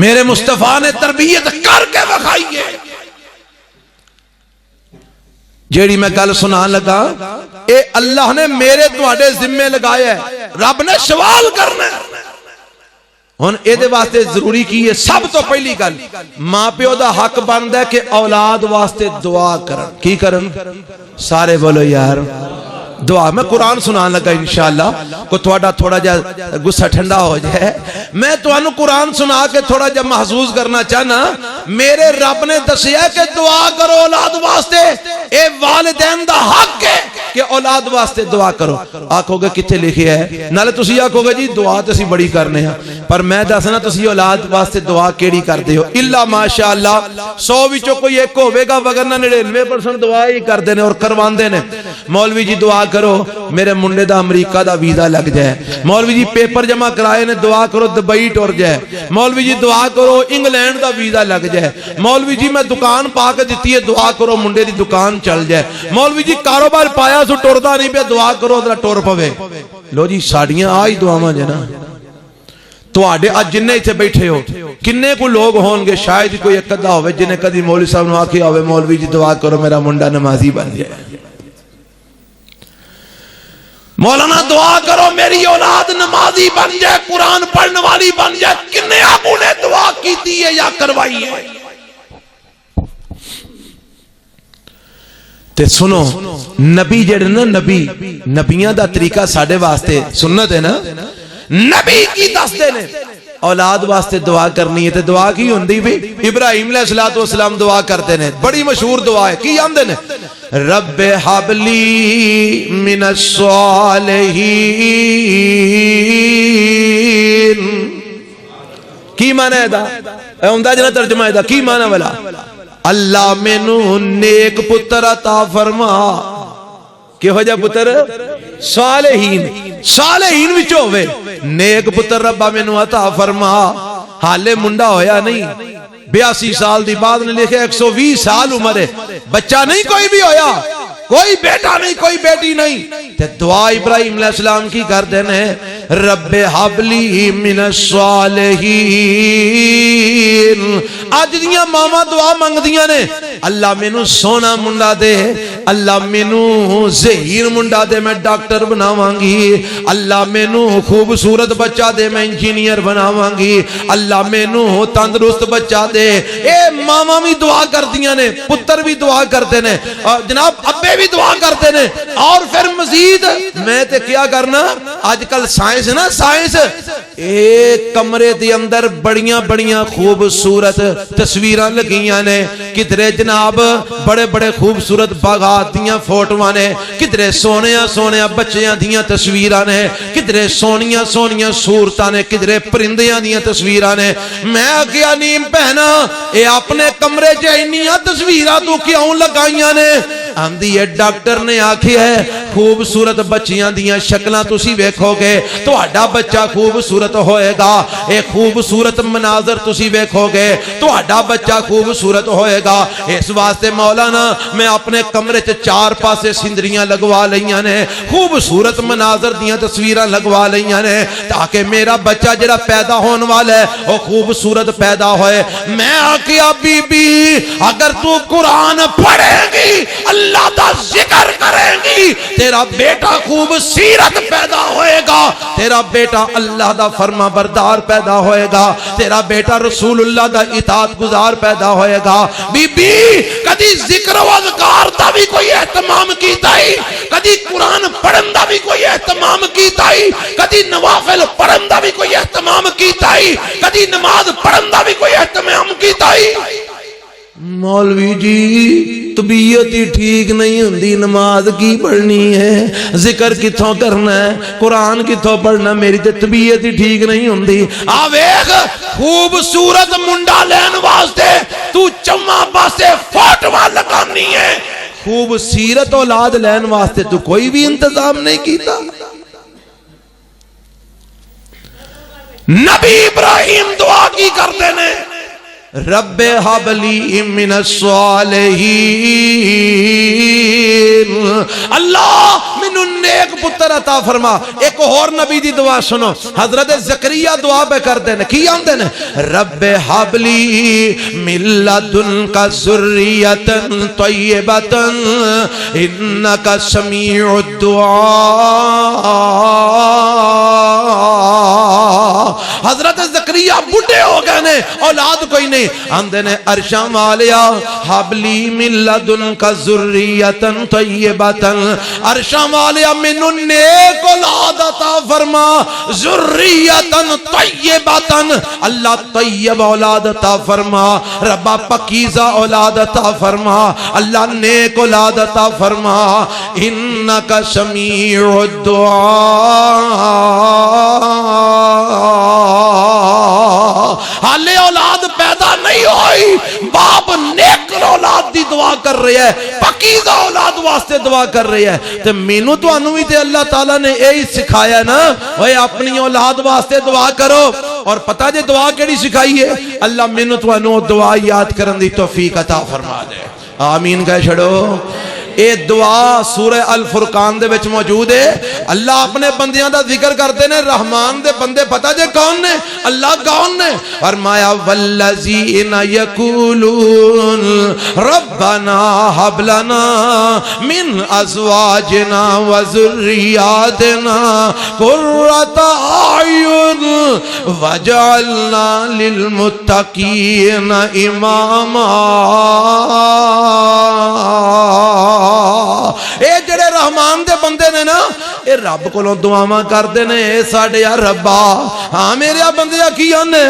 میرے مصطفیٰ نے تربیت کر کے بخائیے۔ جیڑی میں گل سنان لگا اے اللہ نے میرے تواڈے ذمے لگایا ہے، رب نے سوال کرنا ہے۔ ہن اے دے واسطے ضروری کی ہے، سب تو پہلی گل ماں پیو دا حق بندا ہے کہ اولاد واسطے دعا کرن۔ کی کرن؟ سارے بولو یار دعا۔ میں قرآن سنان لگا انشاءاللہ کو تھوڑا جا غصہ ٹھنڈا ہو جائے، میں تانوں قرآن سنا کے تھوڑا جا محسوس کرنا چاہنا، میرے رب نے دسیا کہ دعا کرو اولاد واسطے، اے والدین دا حق ہے کہ اولاد واسطے دعا کرو۔ آکھو گے کتھے لکھیا ہے؟ نالے تسی آکھو گے جی دعا تے اسی بڑی کرنے ہیں، پر میں دسنا تسی اولاد واسطے دعا کیڑی کردے ہو؟ الا ماشاءاللہ 100 وچوں کوئی ایک ہوے گا، وگرنہ 99% دعا ہی کردے نے اور کرواندے نے۔ مولوی جی دعا کرو میرے منڈے دا امریکہ دا ویزا لگ جائے، مولوی جی پیپر جمع کرائے نے دعا کرو دبئی ٹر جائے، مولوی جی دعا کرو انگلینڈ دا ویزا لگ جائے، مولوی جی میں دکان پا کے دیتی ہے دعا کرو منڈے دی دکان چل جائے، مولوی جی کاروبار پایا سو ٹردا نہیں پہ دعا کرو ذرا ٹر پوے۔ لو جی ساڑیاں آئی دعاواں جے نا تواڈے اج جننے ایتھے بیٹھے ہو کنے کو لوگ ہون گے، شاید کوئی ایک ادھا ہوے جنہیں کدی مولوی صاحب نو آکھیا ہوے مولوی جی دعا کرو میرا منڈا نمازی بن جائے، مولانا دعا کرو میری اولاد نمازی بن جائے، قرآن پڑھنے والی بن جائے، کنے آقو نے دعا کیتی ہے یا کروائی ہے؟ تے سنو نبی جڑے نا نبیاں دا طریقہ ساڑھے واسطے سنت ہے نا، نبی کی دستے نے اولاد واسطے دعا کرنی ہے تے دعا کی ہوندی بھی ابراہیم علیہ السلام دعا کرتے نے، بڑی مشہور دعا ہے، کی آندے نے رب حبلی من الصالحین، کی معنی ہے دا؟ اے ہوندہ جنہ ترجمہ ہے دا، کی معنی والا؟ اللہ میں نو نیک پتر عطا فرما، کہ ہو جا پتر صالحین وچ ہوئے، نیک پتر ربا میں نو عطا فرما۔ حالے منڈا ہویا نہیں، 82 سال دی بعد نے لکھے 120 سال عمر ہے، بچہ نہیں کوئی بھی ہویا، کوئی بیٹا نہیں کوئی بیٹی نہیں، تے دعا ابراہیم علیہ السلام کی کر دینے رب حبلی من الصالحین۔ آج دیاں ماما دعا مانگ دیاں نے اللہ میں نو سونا منڈا دے، اللہ میں نو ذہین منڈا دے میں ڈاکٹر بناواں گی، اللہ میں نو خوبصورت بچہ دے میں انجینئر بناواں گی، اللہ میں نو تندرست بچہ دے۔ اے ماما بھی دعا کر دیاں نے، پتر بھی دعا کرتے نے، جناب ابے بھی دعا کرتے نے، اور پھر مزید میں تے کیا کرنا آج کل سائنس نا، سائنس ایک کمرے دی اندر بڑیاں خوبصورت تصویران لگیاں نے، کدھرے جناب بڑے خوبصورت باغات دیاں فوٹوان نے، کدھرے سونیاں بچیاں دیاں تصویران نے، کدھرے سونیاں صورتان نے، کدھرے پرندیاں دیاں تصویران نے۔ میں کیا نیم پہنا اے اپنے کمرے جائنیاں تصویران تو کیوں لگائیاں نے؟ آندھی ہے ڈاکٹر نے آکھی ہے خوبصورت بچیاں دیاں شکلاں تسی ویکھو گے تو اڈا بچہ خوبصورت ہوئے گا، ایک خوبصورت مناظر تسی ویکھو گے تو اڈا بچہ خوبصورت ہوئے گا۔ اس واسطے مولانا میں اپنے کمرے چ 4 پاسے سندریاں لگوا لیاں نے، خوبصورت مناظر دیاں تصویراں لگوا لیاں نے، تاکہ میرا بچہ جڑا پیدا ہون والا ہے وہ خوبصورت پیدا ہوئے۔ میں آکیا بی بی اگر تو قرآن پڑھے گی اللہ دا ذکر کرے گی تیرا بیٹا خوبصورت پیدا ہوئے گا، تیرا بیٹا اللہ دا فرما بردار پیدا ہوئے گا، تیرا بیٹا رسول اللہ دا اطاعت گزار پیدا ہوئے گا۔ بی بی کدی ذکر و اذکار دا بھی کوئی اہتمام کیتا ہی، کدی قرآن پڑھن دا بھی کوئی اہتمام کیتا ہی، کدی نوافل پڑھن دا بھی کوئی اہتمام کیتا ہی، کدی نماز پڑھن دا بھی کوئی اہتمام کیتا ہی؟ مولوی جی طبیعت ہی ٹھیک نہیں ہوندی نماز کی پڑھنی ہے ذکر کتھوں کرنا ہے قرآن کتھوں پڑھنا میری تے طبیعت ہی ٹھیک نہیں ہوندی آ ویکھ خوبصورت منڈا لین واسطے تو چماں پاسے فوٹواں لگانی ہے خوبصورت اولاد لین واسطے تو کوئی بھی انتظام نہیں کیتا نبی ابراہیم دعا کی کرتے نے رب ہب لی من الصالحین اللہ منو نیک پتر عطا فرما ایک اور نبی دی دعا سنو حضرت زکریا دعا پہ کرتے ہیں کی آندے نے رب ہب لی من لدنک ذریۃ طیبۃ انک سمیع الدعاء حضرت زکریا بڑھے ہو گئے نے اولاد کوئی نہیں آندے نے عرشاں والیا حبلی من لدنک ذریۃ طیبۃ عرشاں والیا مینوں نیک اولاد عطا فرما ذریۃ طیبۃ اللہ طیب اولاد عطا فرما ربا پاکیزہ اولاد عطا فرما اللہ نیک اولاد عطا فرما انک سمیع الدعاء حالے اولاد پیدا نہیں ہوئی باپ نیک اولاد دی دعا کر رہی ہے پاکیزہ اولاد واسطے دعا کر رہی ہے تے مینوں تانوں وی تے اللہ تعالیٰ نے یہی سکھایا نا اوے اپنی اولاد واسطے دعا کرو اور پتہ جے دعا کیڑی سکھائی ہے اللہ مینوں تانوں دعا یاد کرن دی توفیق عطا فرما دے آمین کہہ چھڑو اے دعا سورہ الفرقان دے وچ موجود ہے اللہ اپنے بندیاں دا ذکر کرتے نے رحمان دے بندے پتہ جے کون نے اللہ کون نے فرمایا والذین یقولون ربنا هب لنا من ازواجنا وذریاتنا قرۃ اعین واجعلنا للمتقین اماما اے جڑے رحمان دے بندے نے نا اے رب کولوں دعاواں کردے نے اے ساڈے یا ربا ہاں میرے بندے کی نے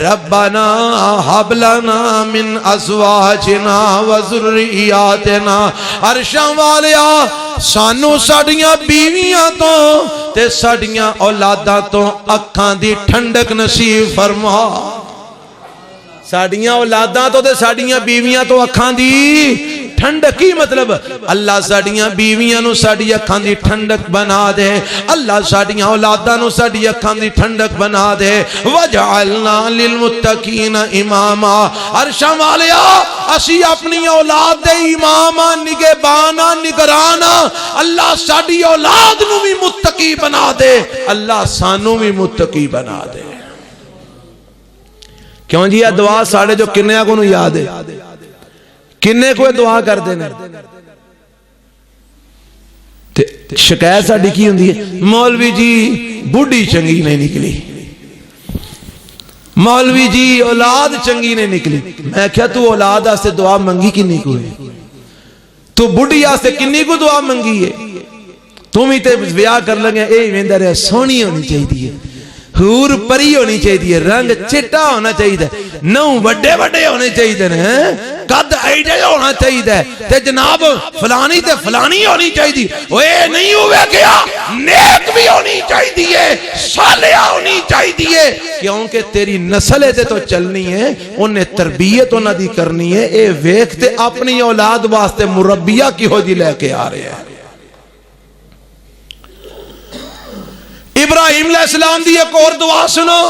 ربنا ہب لنا من ازواجنا وذریاتنا عرشاں والیا سانو ساڈیاں بیویاں تو تے ساڈیاں اولاداں تو اکھاں دی ٹھنڈک نصیب فرما ساڈیاں اولاداں تو تے ساڈیاں بیویاں تو اکھاں دی ٹھنڈک کی مطلب اللہ ساڈیاں بیویاں نو ساڈی اکھاں دی ٹھنڈک بنا دے اللہ ساڈیاں اولاداں نو ساڈی اکھاں دی ٹھنڈک بنا دے وجعلنا للمتقین اماما عرشاں والیا اسی اپنی اولاد دے اماما نگہبانا نگرانا اللہ ساڈی اولاد نو بھی متقی بنا دے اللہ سانو بھی متقی بنا دے کیوں جی یہ دعا ساڑھے جو کنیا کو نو یاد ہے کنے کوئی دعا کر دینے شکایت ساڑھی کی ہوندی ہے مولوی جی بڑھی چنگی نہیں نکلی مولوی جی اولاد چنگی نہیں نکلی میں کیا تو اولاد آستے دعا منگی کنی کو ہے تو بڑھی آستے کنی کو دعا منگی ہے تم ہی تے بیاہ کر لگے اے ویندہ رہے سونی ہونی چاہیے حور پری ہونی چاہیے رنگ چٹا ہونا چاہیے نو بڑے بڑے ہونے چاہیے قد ایڈے ہونا چاہیے تے جناب فلانی تے فلانی ہونی چاہیے اوے نہیں ہوئے گیا نیک بھی ہونی چاہیے صالحہ ہونی چاہیے کیونکہ تیری نسل تے تو چلنی ہے انہیں تربیت انہاں دی کرنی ہے اے ویکھتے اپنی اولاد واسطے مربیہ کی ہو جی لے کے آ رہے ہیں ابراہیم علیہ السلام دی ایک اور دعا سنو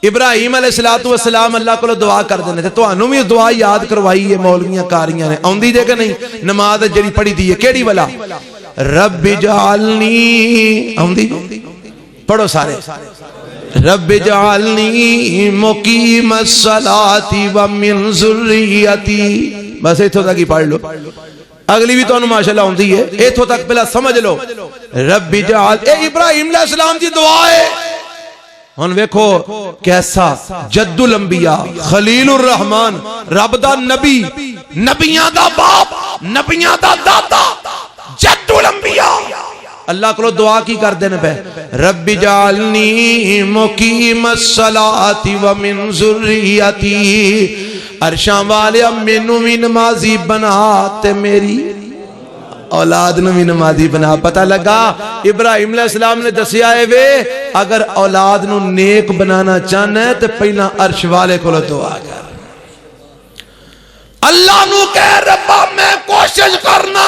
ابراہیم علیہ السلام اللہ کو دعا کر دینے تھے تو انہوں بھی دعا یاد کروائی ہے مولویاں کاریاں نے آن دی دے کہ نہیں نماز جڑی پڑھی دی ہے کیڑی والا رب جعلنی آن دی پڑھو سارے رب جعلنی مقیم الصلاة ومن ذریتی بس ایتھو تک ہی پڑھ لو اگلی بھی تو انہوں ماشاءاللہ ہوندی ہے ایتھو تک پہلا سمجھ لو رب جعل اے ابراہیم علیہ السلام دی دعا ہے ہن ویکھو کیسا جد الانبیاء خلیل الرحمن رب دا نبی نبیاں دا باپ نبیاں دا دادا جد الانبیاء اللہ کو دعا کی کر دینے پہ رب جعلنی مقیم الصلاة ومن ذریتی عرشاں والیا مینوں بھی نمازی بنا تے میری اولاد نو بھی نمازی بنا. پتہ لگا ابراہیم علیہ السلام نے دسیا ہے وے اگر اولاد نو نیک بنانا چاہنا ہے تو پہلا عرش والے کو دعا کر. اللہ نو کہہ ربا میں کوشش کرنا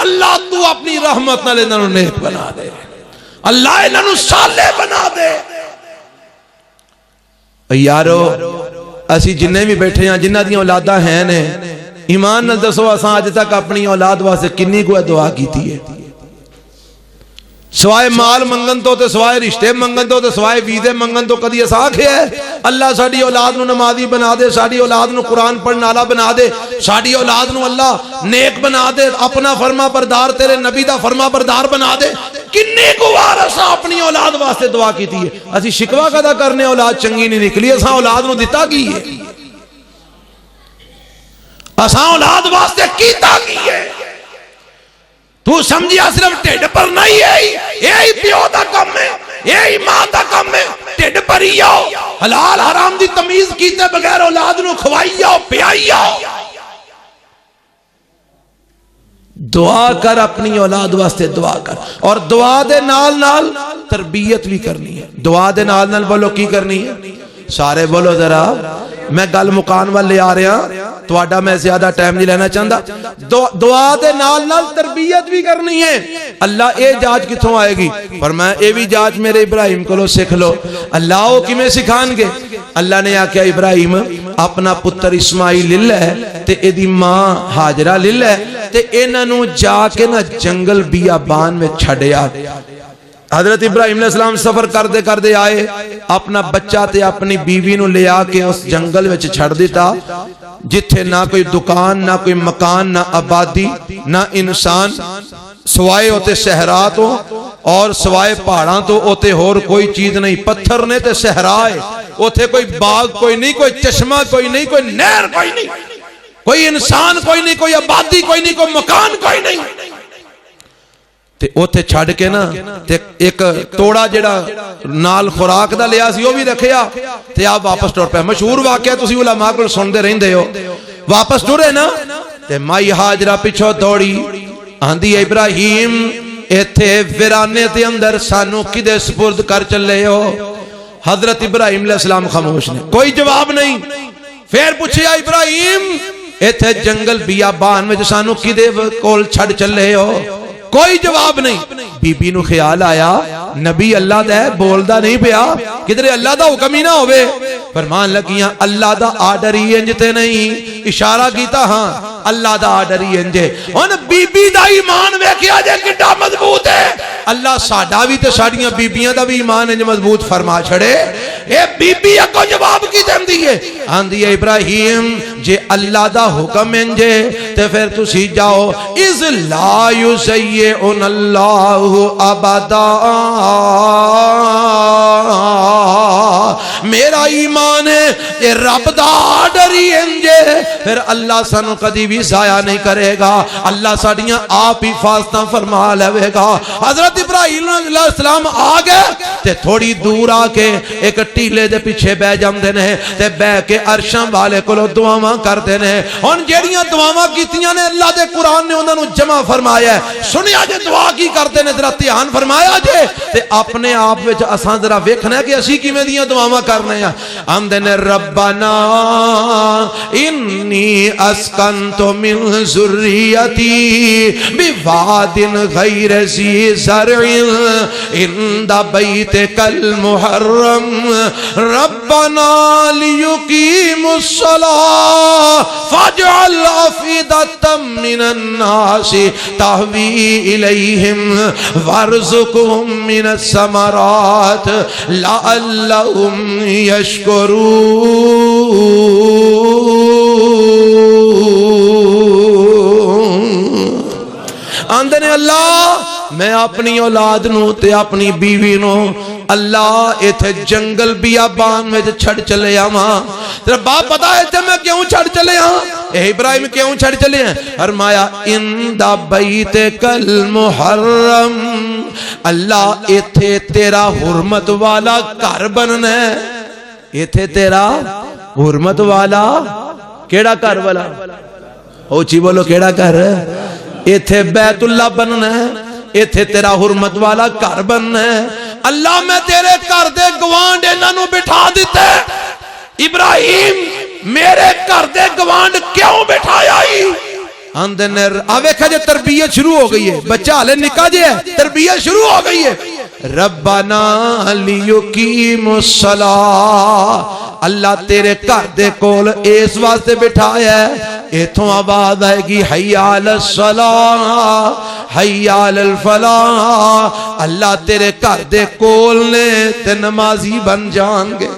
اللہ تو اپنی رحمت نال انہاں نو نیک بنا دے, اللہ انہاں نو صالح بنا دے. یارو اسی جننے بھی بیٹھے ہیں جنہ دیاں اولاداں ہیں نے ایمان نہ دسو اساں اج تک اپنی اولاد واسطے کنی کوئی دعا کیتی ہے سوائے مال منگن تو تے سوائے رشتے منگن تو تے سوائے ویزے منگن تو کدی اساں آکھیا ہے اللہ ساڈی اولاد نو نمازی بنا دے, ساڈی اولاد نو قرآن پڑھن والا بنا دے, ساڈی اولاد نو اللہ نیک بنا دے, اپنا فرما بردار تیرے نبی دا فرما بردار بنا دے. کنے کو وار اساں اپنی اولاد واسطے دعا کیتی ہے. اسی شکوا کدا کرنے اولاد چنگی نہیں نکلی, اساں اولاد نو دتا کی ہے, اساں اولاد واسطے کیتا کی ہے. تو سمجھیا صرف ٹھڈ پر نہیں ہے, یہی پیو دا کم ہے, یہی ماں دا کم ہے. ٹھڈ پر ہی آؤ حلال حرام دی تمیز کیتے بغیر اولاد نو کھوائی آؤ پیائی آؤ. دعا کر اپنی اولاد واسطے دعا کر, اور دعا دے نال نال تربیت بھی کرنی ہے. دعا دے نال نال بولو کی کرنی ہے, سارے بولو ذرا. میں گل مکان والے آ رہا تواڈا میں زیادہ ٹائم نہیں لینا چاہتا. دعا دے نال نال تربیت بھی کرنی ہے. اللہ اے جاج کتھوں آئے گی؟ فرمایا اے بھی جاج میرے ابراہیم کو سکھ لو. اللہ او کیویں سکھان گے؟ اللہ نے آکھیا ابراہیم اپنا پتر اسماعیل لے تے ایدی ماں ہاجرہ لے تے انہاں نو جا کے نا جنگل بیابان میں چھڑیا. حضرت ابراہیم علیہ السلام سفر کر دے آئے, اپنا بچہ تے اپنی بیوی نو لے آ کے اس جنگل وچ چھڑ دیتا جتھے نہ کوئی دکان نہ کوئی مکان نہ آبادی نہ انسان, سوائے ہوتے صحرا تو اور سوائے پہاڑاں تو ہوتے اور کوئی چیز نہیں. پتھر نے تے صحرا ہے, ہوتے کوئی باغ کوئی نہیں, کوئی چشمہ کوئی نہیں, کوئی نہر کوئی نہیں, کوئی انسان کوئی نہیں, کوئی آبادی کوئی نہیں, کوئی مکان کوئی نہیں. تے اوتھے چھڑ کے نا تے ایک توڑا جڑا نال خوراک دا لیا سی وہ بھی رکھیا تے آپ واپس ٹر پے. مشہور واقعہ تسی علماء کول سن دے رہندے ہو. واپس ٹرے نا تے مائی ہاجرہ پیچھے دوڑی آندی ابراہیم ایتھے ویرانے دے اندر سانو کدے سپرد کر چلے ہو؟ حضرت ابراہیم علیہ السلام خاموش نے, کوئی جواب نہیں. پھر پوچھیا ابراہیم ایتھے جنگل بیابان میں سانو کدے کول چھڑ چلے ہو؟ کوئی جواب نہیں. بی بی نو خیال آیا نبی اللہ دا ہے بولدا نہیں پیا, کدھر اللہ دا حکم ہی نہ ہوئے. فرمان لگیاں اللہ دا آرڈر ہی انجتے نہیں, اشارہ کیتا ہاں اللہ دا آرڈر ہی انجے. ان بی بی دا ایمان ویکھیا جے کڈا مضبوط ہے. اللہ ساڈا بھی تے ساڈیاں بیبییاں دا بھی ایمان انج مضبوط فرما چھڑے. اے بی بی اکو جواب کی دیندی ہے, آندی ہے ابراہیم جے اللہ دا حکم انجے تے پھر تسی جاؤ. اذ لا یزیئن اللہ ابدا, میرا ایمان ہے یہ رب دا آرڈر ہی انجے پھر اللہ سانو کدی بھی ضائع نہیں کرے گا. اللہ ساڈیاں آپ حفاظتاں فرما لے گا. حضرت ابراہیم علیہ السلام آ گئے تے تھوڑی دور آ کے ایک ٹیلے دے پیچھے بہ جاندے نے تے بہ کے عرشاں والے کولوں دعاواں کردے نے. ہن جیڑیاں دعاواں کیتیاں نے اللہ دے قرآن نے انہاں نو جمع فرمایا ہے. سنیا جے دعا کی کردے نے ذرا دھیان فرمایا جے تے اپنے آپ وچ اساں ذرا ویکھنا ہے کہ اسی کیویں دیاں دعاواں کرنے ہیں. آندے نے ربنا انی اسکنت من ذریتی بواد غیر ذی زرع عند بیتک المحرم ربنا لیقیموا الصلاة فاجعل افئدة من الناس تهوی الیہم وارزقهم من الثمرات لعلهم یشکرون. آندے نے اللہ میں اپنی اولاد نو تے اپنی بیوی نو اللہ ایتھے جنگل بیابان میں چھڑ چلے آواں. تیرا باپ پتا ہے تے میں کیوں چھڑ چلے آں؟ اے ابراہیم کیوں چھڑ چلے ہیں؟ فرمایا اند بیتک المحرم, اللہ ایتھے تیرا حرمت والا گھر بننا ہے, ایتھے تیرا حرمت والا کیڑا گھر والا اوچی بولو کیڑا گھر ایتھے بیت اللہ بننا ہے ایتھے تیرا حرمت والا گھر بننا ہے اللہ میں تیرے گھر دے گوانڈ انہاں نو بٹھا دیتے ابراہیم میرے گھر دے گوانڈ کیوں بٹھایا ہی آندے نے آوے کھجے تربیت شروع ہو گئی ہے بچہ ہلے نکا جے تربیت شروع ہو گئی ہے ربنا لیقیم الصلاۃ اللہ تیرے گھر دے کول اس واسطے بٹھایا ہے ایتھوں آواز آئے گی حی علی الصلاۃ حی علی الفلاح اللہ تیرے گھر دے کول نے تے نمازی بن جان گے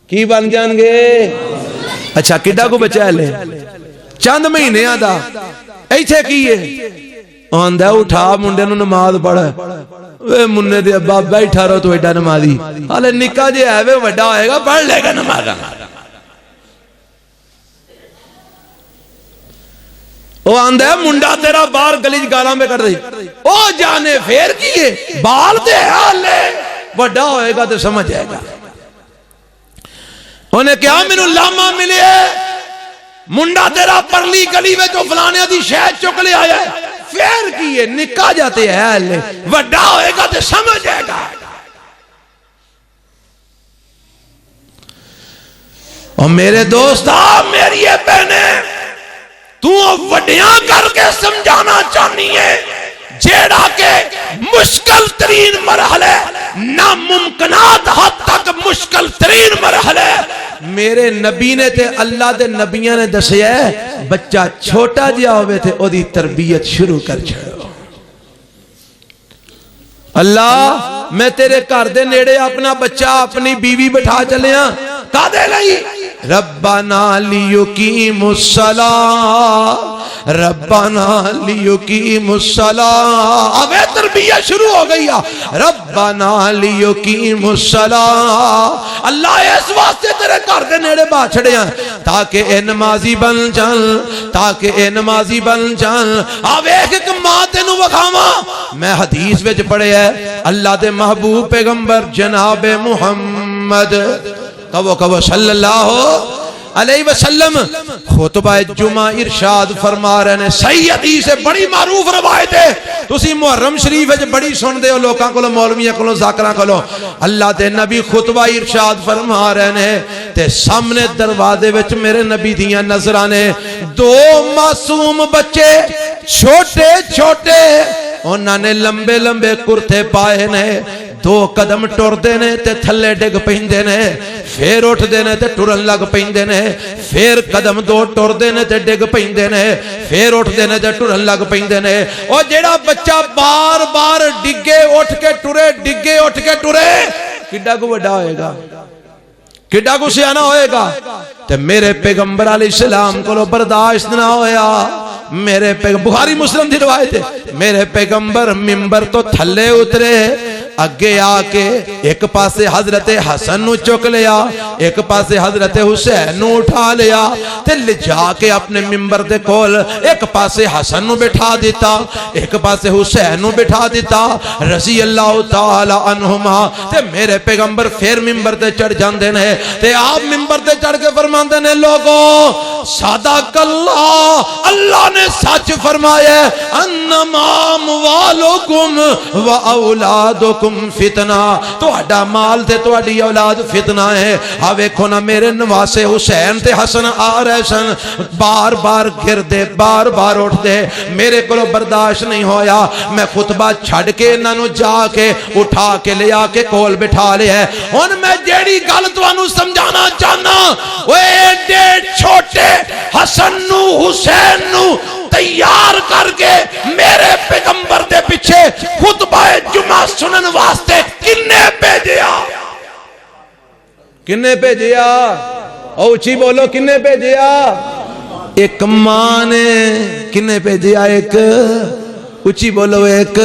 کی بن جان گے اچھا کڈا کو بچہ لے چند مہینے دا ایتھے کیے آندہ اٹھا منڈے نو نماز پڑھا وے مننے دے ابا بیٹھا رہو تو ایڈا نمازی حالے نکا جے ہے وے وڈا ہوئے گا پڑھ لے گا نماز وہ آندہ ہے منڈا تیرا بار گلیج گالا میں کر دی او جانے پھیر کیے بال دے حالے وڈا ہوئے گا تو سمجھ جائے گا انہیں کیا منو لاما ملے منڈا تیرا پرلی گلی میں جو فلانے دی شہد چک لے آیا ہے پھیر کیے نکا جاتے ہیں حالے وڈا ہوئے گا تو سمجھ جائے گا اور میرے دوستا میری بہنیں تو وڈیاں کر کے سمجھانا چاہنی ہے جیڑا کہ مشکل ترین مرحلے ناممکنات حد تک مشکل ترین مرحلے میرے نبی نے تے اللہ دے نبیاں نے دسیا ہے بچہ چھوٹا جہا ہوئے تھے او دی تربیت شروع کر چھڑو اللہ میں تیرے گھر دے نیڑے اپنا بچہ اپنی بیوی بٹھا چلیا کا دے لئی ربنا لیقیم الصلاۃ ربنا لیقیم الصلاۃ اب تربیت شروع ہو گئی ربنا لیقیم الصلاۃ اللہ اس واسطے تیرے گھر دے نیڑے با چھڑیا تاکہ اے نمازی بن جان تاکہ اے نمازی بن جان اب ایک ماں تینوں وکھاواں میں حدیث وچ پڑھیا ہے اللہ دے محبوب پیغمبر جناب محمد کہو صلی اللہ علیہ وسلم خطبہ جمعہ ارشاد فرما رہے ہیں صحیح حدیث ہے بڑی معروف روایت ہے تسی محرم شریف ہے بڑی سن دے ہو لوکاں کولوں مولویاں کولوں ذاکراں کولوں اللہ دے نبی خطبہ ارشاد فرما رہے ہیں تے سامنے دروازے وچ میرے نبی دیاں نظراں نے دو معصوم بچے چھوٹے چھوٹے انہاں نے لمبے لمبے کرتے پائے نے دو قدم ٹر دینے تے تھلے ڈگ پہندے نے پھر اٹھ دینے تے ٹرن لگ پہندے نے پھر قدم دو ٹر دینے تے ڈگ پہندے نے پھر اٹھ دینے تے ٹرن لگ پہندے نے اور جیڑا بچہ بار بار ڈگے اٹھ کے ٹرے ڈگے اٹھ کے ٹرے کڈا کو بڑا ہوئے گا کڈا کو سیانا ہوئے گا تے میرے پیغمبر علیہ السلام کو برداشت نہ ہویا میرے بخاری مسلم دی روایت ہے میرے پیغمبر منبر تو تھلے اترے اگے آکے ایک پاسے حضرت حسن نو چک لیا ایک پاسے حضرت حسین نو اٹھا لیا تے لے جا کے اپنے منبر دے کول ایک پاسے حسن نو بٹھا دیتا ایک پاسے حسین نو بٹھا دیتا رضی اللہ تعالی عنہما تے میرے پیغمبر پھر منبر دے چڑھ جاندے نے تے آپ منبر دے چڑھ کے فرماندے نے لوگوں صدق اللہ اللہ نے سچ فرمایا انما اموالکم و اولادکم فتنہ توڑا مال تے توڑی اولاد فتنہ ہے ہاں ویکھو نا میرے نواسے حسین تے حسن آ رہے سن بار بار گر دے بار بار اٹھ دے میرے کلو برداشت نہیں ہویا میں خطبہ چھڑ کے انہوں جا کے اٹھا کے لیا کے کول بٹھا لیا ہے ان میں جیڑی گل تو انہوں سمجھانا چاہنا وہ ایڈے چھوٹے حسن نو حسین نو تیار کر کے میرے پیغمبر دے پیچھے خطبہ جمعہ سنن واسطے کنے بھیجیا کنے بھیجیا اوچی بولو کنے بھیجیا ایک ماں نے کنے بھیجیا ایک اوچی بولو ایک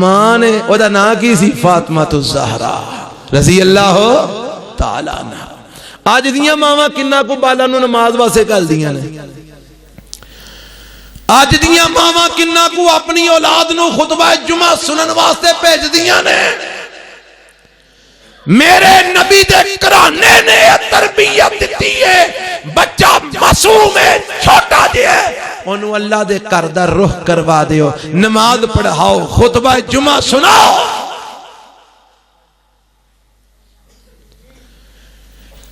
ماں نے او دا نا کی سی فاطمہ الزہرا رضی اللہ تعالی عنہ آج دیاں ماما کنہ کو بالا نو نماز واسے کل دیاں نے آج دیاں ماما کنہ کو اپنی اولاد نو خطبہ جمعہ سنن واسطے پیج دیاں نے میرے نبی دے کرانے نے تربیت معصوم ہے چھوٹا جہا انہوں اللہ دے گھر دا رخ کروا دیو نماز پڑھاؤ خطبہ جمعہ سناؤ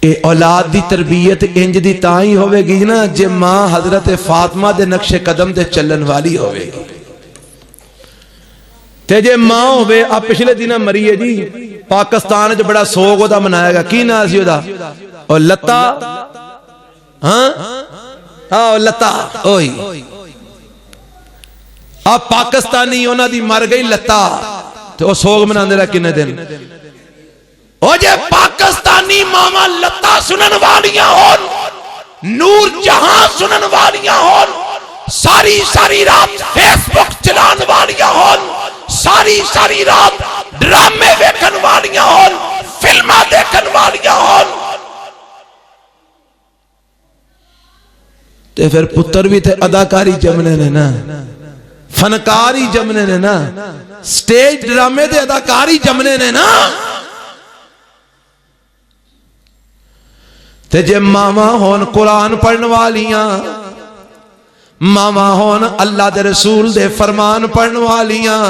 اے اولاد دی تربیت انج دی تاں ہی ہوئے گی نا جے ماں حضرت فاطمہ دے نقش قدم دے چلن والی ہوئے گی تے جے ماں ہوئے آپ پچھلے دنہ مری ہے جی پاکستان جو بڑا سوگ دا منایا گا کی ناسی ہو دا اور لتا ہاں لتا اوہی آپ پاکستانی ہونا دی مر گئی لتا تو وہ سوگ منانے رہا کنے دن او جے پاکستانی ماما لتا سنن والیاں ہون نور جہاں سنن والیاں ہون ساری رات فیس بک چلان والیاں ہون ساری رات ڈرامے دیکھن والیاں ہون فلمہ دیکھن والیاں ہون تے پھر پتر بھی تھے اداکاری جمنے نے نا فنکاری جمنے نے نا سٹیج ڈرامے دے اداکاری جمنے نے نا تے جے ماما ہون قرآن پڑھن والیاں ماما ہون اللہ دے رسول دے فرمان پڑھن والیاں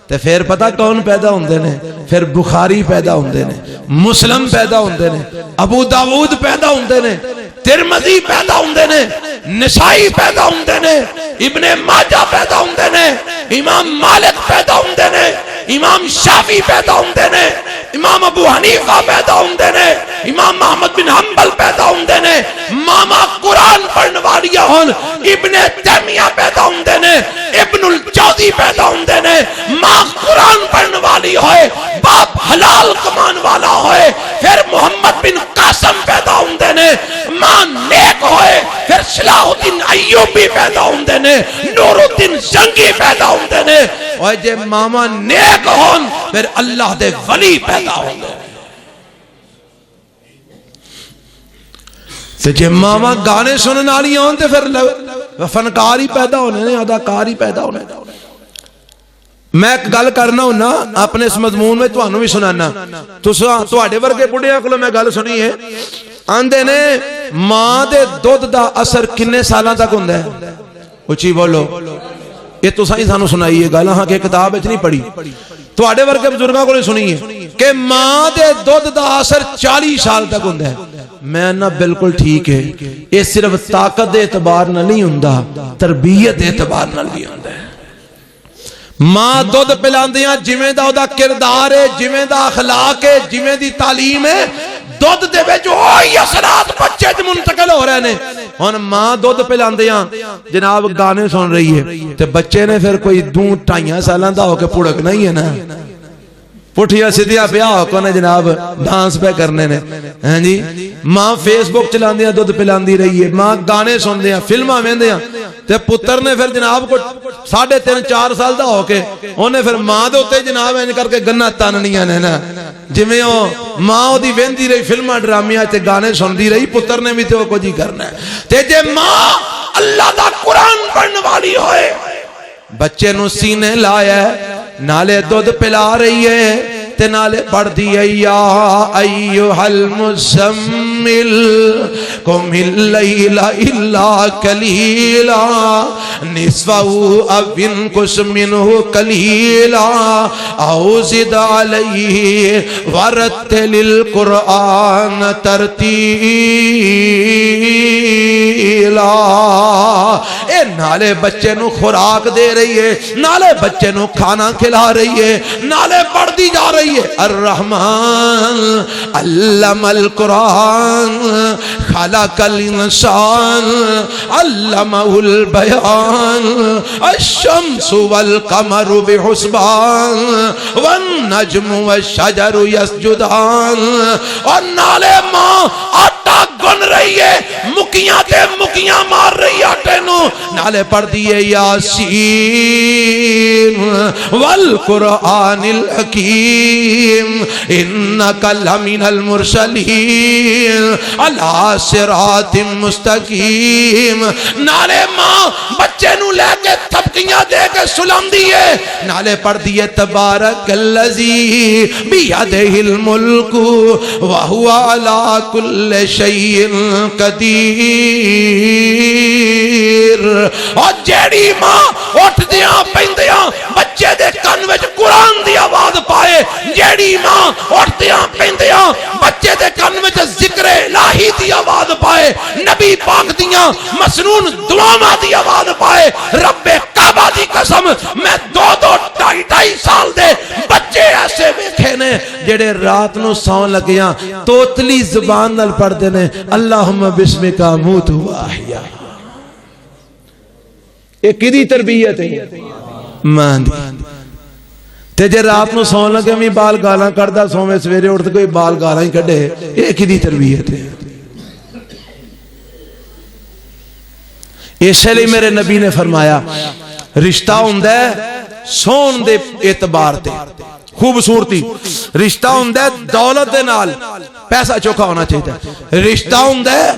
تے پھر پتہ کون پیدا ہوندے نے پھر بخاری پیدا ہوندے نے مسلم پیدا ہوندے نے ابو داود پیدا ہوندے نے ترمذی پیدا ہوندے نے نسائی پیدا ہوندے نے ابن ماجہ پیدا ہوندے نے امام مالک پیدا ہوندے نے امام شافعی پیدا ہوندے نے امام ابو حنیفہ پیدا ہوندے نے امام محمد بن حنبل پیدا ہوندے نے ماما قرآن پڑھن والیاں ہون ابن تیمیہ پیدا ہوندے نے ابن الجوزی پیدا ہوندے نے ماں قرآن پڑھن والی ہوئے باپ حلال کمان والا ہوئے پھر محمد بن قاسم پیدا ہوندے نے ماں نیک ہوئے پھر صلاح الدین ایوبی پیدا ہوندے نے نور الدین زنگی پیدا ہوندے نے اور جے ماما نیک ہون پھر اللہ دے ولی پیدا ہوندے تے جے ماما گانے سنن والی ہون تے پھر فنکار ہی پیدا ہونے نے اداکار ہی پیدا ہونے میں ایک گل کرنا ہوں نا اپنے اس مضمون میں تانوں بھی سنانا تواڈے ورگے بڑھیاں کولوں میں گل سنی ہے آندے نے ماں دے دودھ دا اثر کنے سالاں تک ہوندا ہے اچھی بولو یہ تو سائیں سانو سنائی ہے گل ہاں کہ کتاب وچ نہیں پڑھی تواڈے ورگے بزرگاں کولوں سنی ہے کہ ماں دے دودھ دا اثر 40 سال تک ہوندا ہے میں نہ بالکل ٹھیک ہے یہ صرف طاقت دے اعتبار نہ نہیں ہوندا تربیت دے اعتبار نہ بھی ہوندا ہے ماں دودھ پلاندیاں جویں دا او دا کردار ہے جویں دا اخلاق ہے جویں دی تعلیم ہے دودھ دے وچ اوہی اثرات بچے تے منتقل ہو رہے نے ہن ماں دودھ پلاندیاں جناب گانے سن رہی ہے تے بچے نے پھر کوئی 2-2.5 سالاں دا ہو کے پڑکنا ہی ہے نا پٹھیا سیدھیا پیا ہو کو نے جناب ڈانس پہ کرنے نے ہیں جی ماں فیس بک چلاندیاں دودھ پلاندی رہی ہے ماں گانے سندیاں فلماں ویندیاں تے پتر نے پھر جناب کو 3.5-4 سال دا ہو کے انہیں پھر ماں دے اوتے جناب انج کر کے گنا تاننیاں نے نا جویں او ماں او دی ویندی رہی فلماں ڈرامیاں تے گانے سندی رہی پتر نے بھی تے او کچھ ہی کرنا ہے تے جے ماں اللہ دا قرآن پڑھن والی ہوئے بچے نو سینے لایا ہے نالے دودھ پلا رہی ہے تے نالے پڑھ دی یا ایوہ المزمل قم اللیل الا قلیلا نصفہ او انقص منہ قلیلا او زد علیہ ورتل القرآن ترتیلا اے نالے بچے نو خوراک دے رہی ہے نالے بچے نو کھانا کھلا رہی ہے نالے پڑھ دی جا رہی ہے الرحمن علم القرآن خلق الانسان علمہ البیان الشمس والقمر بحسبان والنجم والشجر یسجدان اور نالے ماں آٹا گن رہی ہے مکیاں تے مکیاں مار رہی آٹے نو نالے پڑھ دیئے یاسین والقرآن الحکیم انکا لمن المرسلین علی صراط مستقیم نالے ماں بچے نو لے کے تھپکیاں دے کے سلام دیئے نالے پڑھ دیئے تبارک اللذی بیدہ الملک وہو علی کل شیء قدیر. اور جیڑی ماں اٹھ دیاں پیندیاں بچے دے کن وچ قرآن دی آواز پائے، جیڑی ماں اٹھ دیاں پیندیاں بچے دے کن وچ ذکر الہی دی آواز پائے، نبی پاک دیاں مسنون دعاواں دی آواز پائے، رب کعبہ دی قسم میں 2-2 سال دے بچے ایسے ویکھے نے جڑے رات نو سون لگیاں توتلی زبان نال پڑھدے نے اللہم بسمک اموت و احیا. یہ کدی تربیت ہے؟ ماں دی. تے جے رات نو سون لگے میں بال گالاں کردہ سویں سویرے اٹھتے کوئی بال گالاں ہی کڈے، یہ کدی تربیت ہے؟ اس لیے میرے نبی نے فرمایا رشتہ ہوندہ ہے سون دے اعتبار تے خوبصورتی، رشتہ ہوندہ ہے دولت دے نال پیسہ چوکھا ہونا چاہیے، رشتہ ہوندہ ہے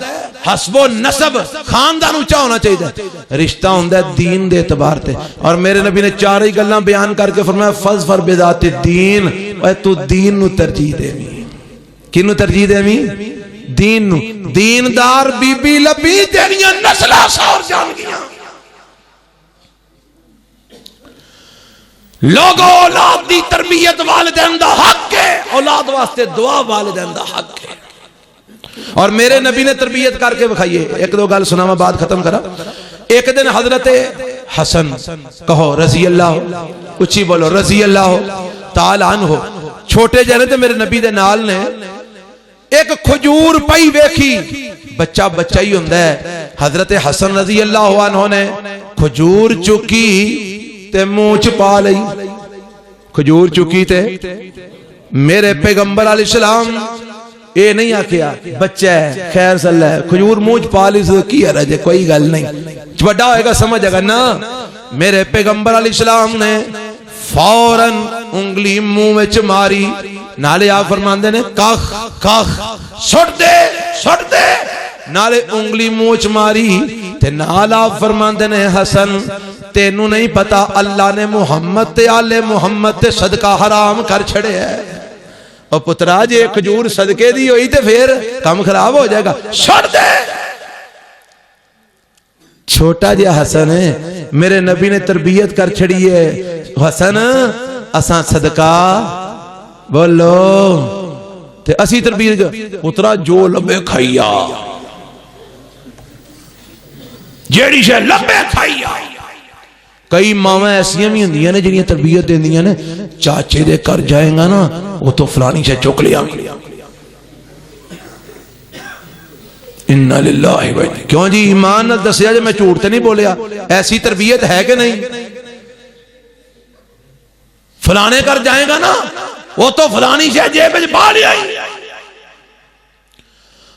حسب و نسب خاندان اونچا ہونا چاہیے، رشتہ ہوندہ ہے دین دے اعتبار تے. اور میرے نبی نے 4 ہی گلاں بیان کر کے فرمایا فَظْفَرْ بِذَاتِ الدین، اے تو دین نو ترجیح دے می. کنو ترجیح دے می؟ دین نو. دیندار بی بی لبی تیریاں نسلہ سور جان گیاں. لوگو اولاد دی تربیت والدین دا حق ہے، اولاد واسطے دعا والدین دا حق ہے. اور میرے نبی نے تربیت کر کے بکھائیے. 1-2 گل سنا میں بعد ختم کرا. ایک دن حضرت حسن کہو رضی اللہ اچھی بولو رضی اللہ تعالی عنہ چھوٹے جنے تھے میرے نبی دے نال نے ایک کھجور پئی ویکھی، بچہ بچہ ہی ہوندہ ہے. حضرت حسن رضی اللہ عنہ نے کھجور چکی تے منہ پا لئی. کھجور چکی تے میرے پیغمبر علیہ السلام اے نہیں آکھیا بچہ ہے خیر صلی اللہ ہے کھجور منہ پا لی تو کی رجے کوئی گل نہیں بڑا ہوئے گا سمجھ گا نا. میرے پیغمبر علیہ السلام نے فوراً انگلی منہ میں ماری، نالے آپ فرماندے نے کاخ کاخ سٹ دے نالے انگلی منہ ماری تے نال آپ فرماندے نے حسن تینوں نہیں پتا اللہ نے محمد تے آل محمد تے صدقہ حرام کر چھڑے ہے. اور پترا جی ایک کھجور صدقے دی ہوئی تے پھر کام خراب ہو جائے گا، چھوڑ دے. چھوٹا جی حسن ہے میرے نبی نے تربیت کر چھڑی ہے. حسن اساں صدقہ بولو تے اسی تربیت پترا جو لبے کھائیا جیڑی شے لبے کھائیا. کئی ماں ایسیاں بھی ہوندیاں نے جنہیں تربیت دیندیاں نے چاچے دے کر جائیں گا نا وہ تو فلانی سے چک لیا. انہا للہ و کیوں جی ایمان نہ دسیا جے میں چوڑتے نہیں بولیا، ایسی تربیت ہے کہ نہیں؟ فلانے کر جائیں گا نا وہ تو فلانی سے جیب میں پا لیا.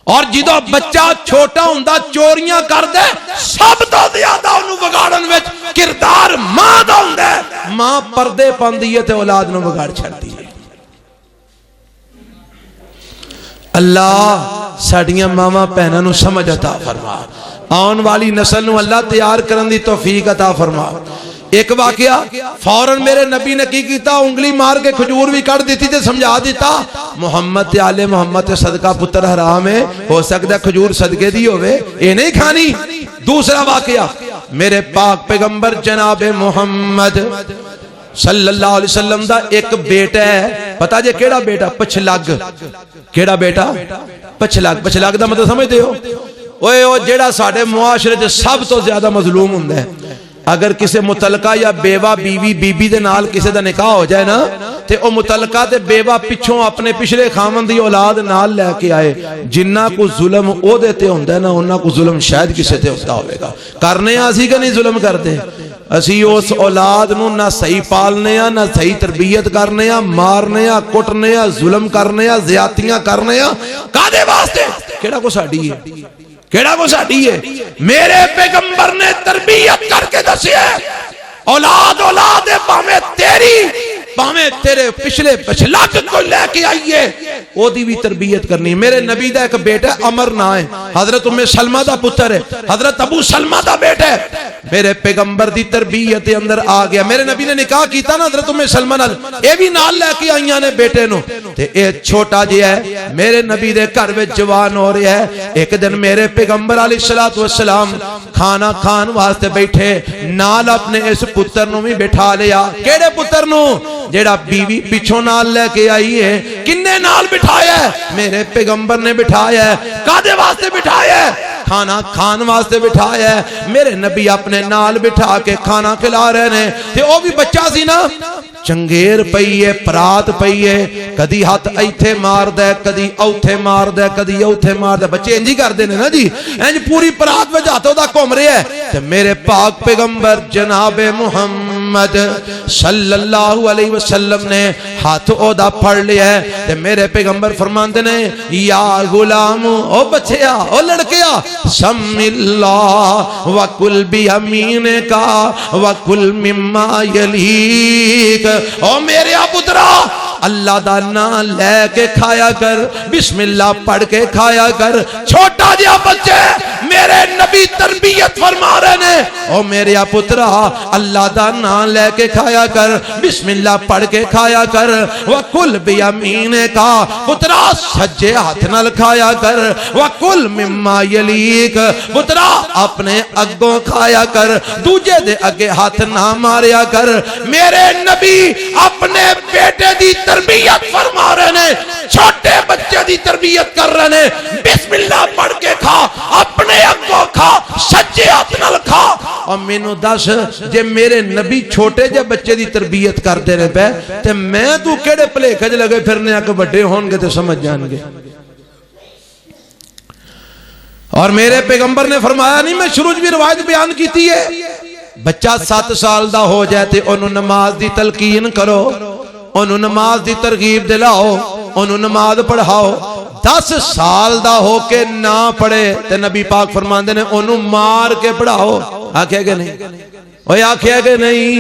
اور جدو بچہ چھوٹا ہوندہ چوریاں کر دے سب تو زیادہ انہوں بگاڑن وچ کردار ماں دا ہوندہ ہے. ماں پردے پاندی ہے تے اولاد نو بگاڑ چھڑ دی ہے. اللہ ساڑیاں ماما پہنہ نو سمجھ عطا فرما، آن والی نسل نو اللہ تیار کرن دی توفیق عطا فرما. ایک واقعہ فوراً میرے نبی نے کی کیتا انگلی مار کے کھجور بھی کر دیتی تے سمجھا دیتا محمد تے آل محمد تے صدقہ پتر حرام ہے، ہو سکتا کھجور صدقے دی ہوئے اے نہیں کھانی. دوسرا واقعہ میرے پاک پیغمبر جناب محمد صلی اللہ علیہ وسلم دا ایک بیٹا ہے، پتا جے کیڑا بیٹا؟ پچھلگ. کیڑا بیٹا؟ پچھلگ. پچھلگ دا مطلب سمجھتے ہو؟ وہ جیڑا ساڑھے معاشرے دے سب تو زیادہ مظلوم ہوندہ ہے. اگر کسی متعلقہ یا بیوہ بیوی دے نال کسی دا نکاح ہو جائے نا تے او متعلقہ تے بیوہ پچھوں اپنے پچھلے خامن دی اولاد نال لے کے آئے. جنہ کو ظلم او دیتے ہوندہ ہے نا انہ کو ظلم شاید کسی تے ہوتا ہوئے گا. کرنے آسی کا نہیں ظلم کرتے، اسی اس اولاد نو نہ صحیح پالنے نہ صحیح تربیت کرنے مارنے کٹنے ظلم کرنے زیادتیاں کرنے کادے واسطے؟ کیڑا کو ساڑی ہے؟ کیڑا کو ساڑی ہے؟ میرے پیغمبر نے تربیت کر کے دسی ہے اولاد اولاد پاہمیں تیری ਭਾਵੇਂ ਤੇਰੇ ਪਿਛਲੇ ਪਛਲਕ ਕੋ ਲੈ ਕੇ ਆਈਏ ਉਹਦੀ ਵੀ ਤਰਬੀਅਤ ਕਰਨੀ। ਮੇਰੇ ਨਬੀ ਦਾ ਇੱਕ ਬੇਟਾ ਅਮਰ ਨਾ ਹੈ, حضرت ام سلمہ دا پتر ہے، حضرت ابو سلمہ دا بیٹا ہے، میرے پیغمبر دی تربیت اندر آ گیا۔ میرے نبی نے نکاح کیتا نا حضرت ام سلمہ نال، اے بھی نال لے کے آئیاں نے بیٹے نو، تے اے چھوٹا جی ہے میرے نبی دے گھر وچ جوان ہو رہا ہے۔ ایک دن میرے پیغمبر علیہ الصلوۃ والسلام کھانا کھان واسطے بیٹھے، نال اپنے اس پتر نو بھی بٹھا لیا۔ کیڑے پتر نو؟ جیڑا بیوی پیچھوں نال لے کے آئی ہے۔ کنے نال بٹھایا ہے؟ میرے پیغمبر نے بٹھایا ہے۔ کادے واسطے بٹھایا ہے؟ کھانا کھان واسطے بٹھایا ہے۔ میرے نبی اپنے نال بٹھا کے کھانا کھلا رہے نے، تے او بھی بچہ سی نا، چنگیر پئی ہے، پرات پئی ہے، کدی ہاتھ ایتھے مار دے، کدی اوتھے مار دے، کدی اوتھے مار دے۔ بچے انجی کر دے نا جی، انج پوری پرات وچ ہاتھ دا گھوم رہا ہے۔ تے میرے پاک پیغمبر جناب محمد صلی اللہ علیہ وسلم نے ہاتھ او دا پھڑ لیا ہے، تے میرے پیغمبر فرماندے نے یا غلام، او بچیا، او لڑکیا، سم اللہ وکل بیمینک وکل مما یلیک، او میرے پترا اللہ دا نام لے کے کھایا کر، بسم اللہ پڑھ کے کھایا کر۔ چھوٹا جہا بچے میرے نبی تربیت فرما رہے نے، او میرے پترا اللہ دا نام لے کے کھایا کر، بسم اللہ پڑھ کے کھایا کر، وَكُلْ بِيَمِينِكَ، پترا سجے ہاتھ نال کھایا کر، وَكُلْ مِمَّا يَلِيكَ، پترا اپنے اگوں کھایا کر، دوجے دے اگے ہاتھ نہ ماریا کر۔ میرے نبی اپنے بیٹے دی تربیت فرما رہے نے، چھوٹے بچے دی تربیت کر رہے نے، بسم اللہ پڑھ کے کھا، اپنے اگوں کھا، سجے ہاتھ نال کھا۔ اور مینوں دس جے میرے نبی چھوٹے جے بچے دی تربیت کرتے رہے پے تے میں تو کیڑے بھلیکے وچ لگے پھرنے آ کہ بڑے ہون گے تے سمجھ جان گے۔ اور میرے پیغمبر نے فرمایا نہیں، میں شروع بھی روایت بیان کیتی ہے، بچہ 7 سال دا ہو جائے تے انہوں نماز دی تلقین کرو، انہوں نماز دی ترغیب دلاؤ، انہوں نماز پڑھاؤ۔ 10 سال دا ہو کے نہ پڑھے تے نبی پاک فرماندے نے انہوں مار کے پڑھاؤ۔ آکھے کہ نہیں؟ وہ آکھے کہ نہیں؟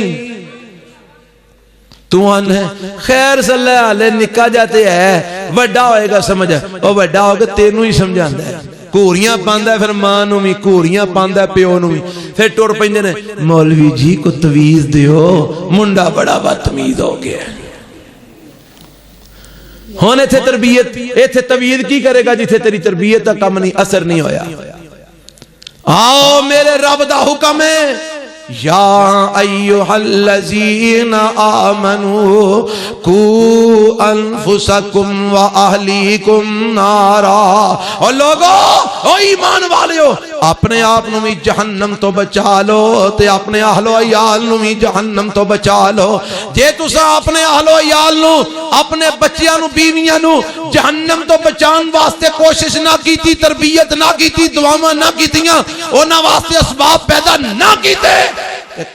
تو آنے خیر صلی اللہ علیہ نکا جاتے ہے، وڈا ہوئے گا سمجھ ہے، وہ وڈا ہوگا تینوں ہی سمجھاندہ ہے، کوریاں پاندہ ہے، پھر ماں نو بھی کوریاں پاندہ ہے، پیو نو بھی، پھر ٹوڑ پہنجے نے مولوی جی کو تویز دیو، منڈا بڑا بدتمیز ہو گیا ہے۔ ہونے تھے تربیت، ایتھے تویز کی کرے گا جتھے تیری تربیت کا کم نہیں، اثر نہیں ہویا۔ آؤ میرے رب دا حکم ہے، یا ایوہا الذین آمنوا قوا انفسکم و اہلیکم نارا، اور لوگو او ایمان والے ہو اپنے آپ نو بھی جہنم تو بچا لو تے اپنے اہل و عیال نو بھی جہنم تو بچا لو۔ جے تسا اپنے اہل و عیال نو، اپنے بچیاں نو، بیویاں نو جہنم تو بچان واسطے کوشش نہ کیتی، تربیت نہ کیتی، دعاواں نہ کیتیاں، انہاں واسطے اسباب پیدا نہ کیتے،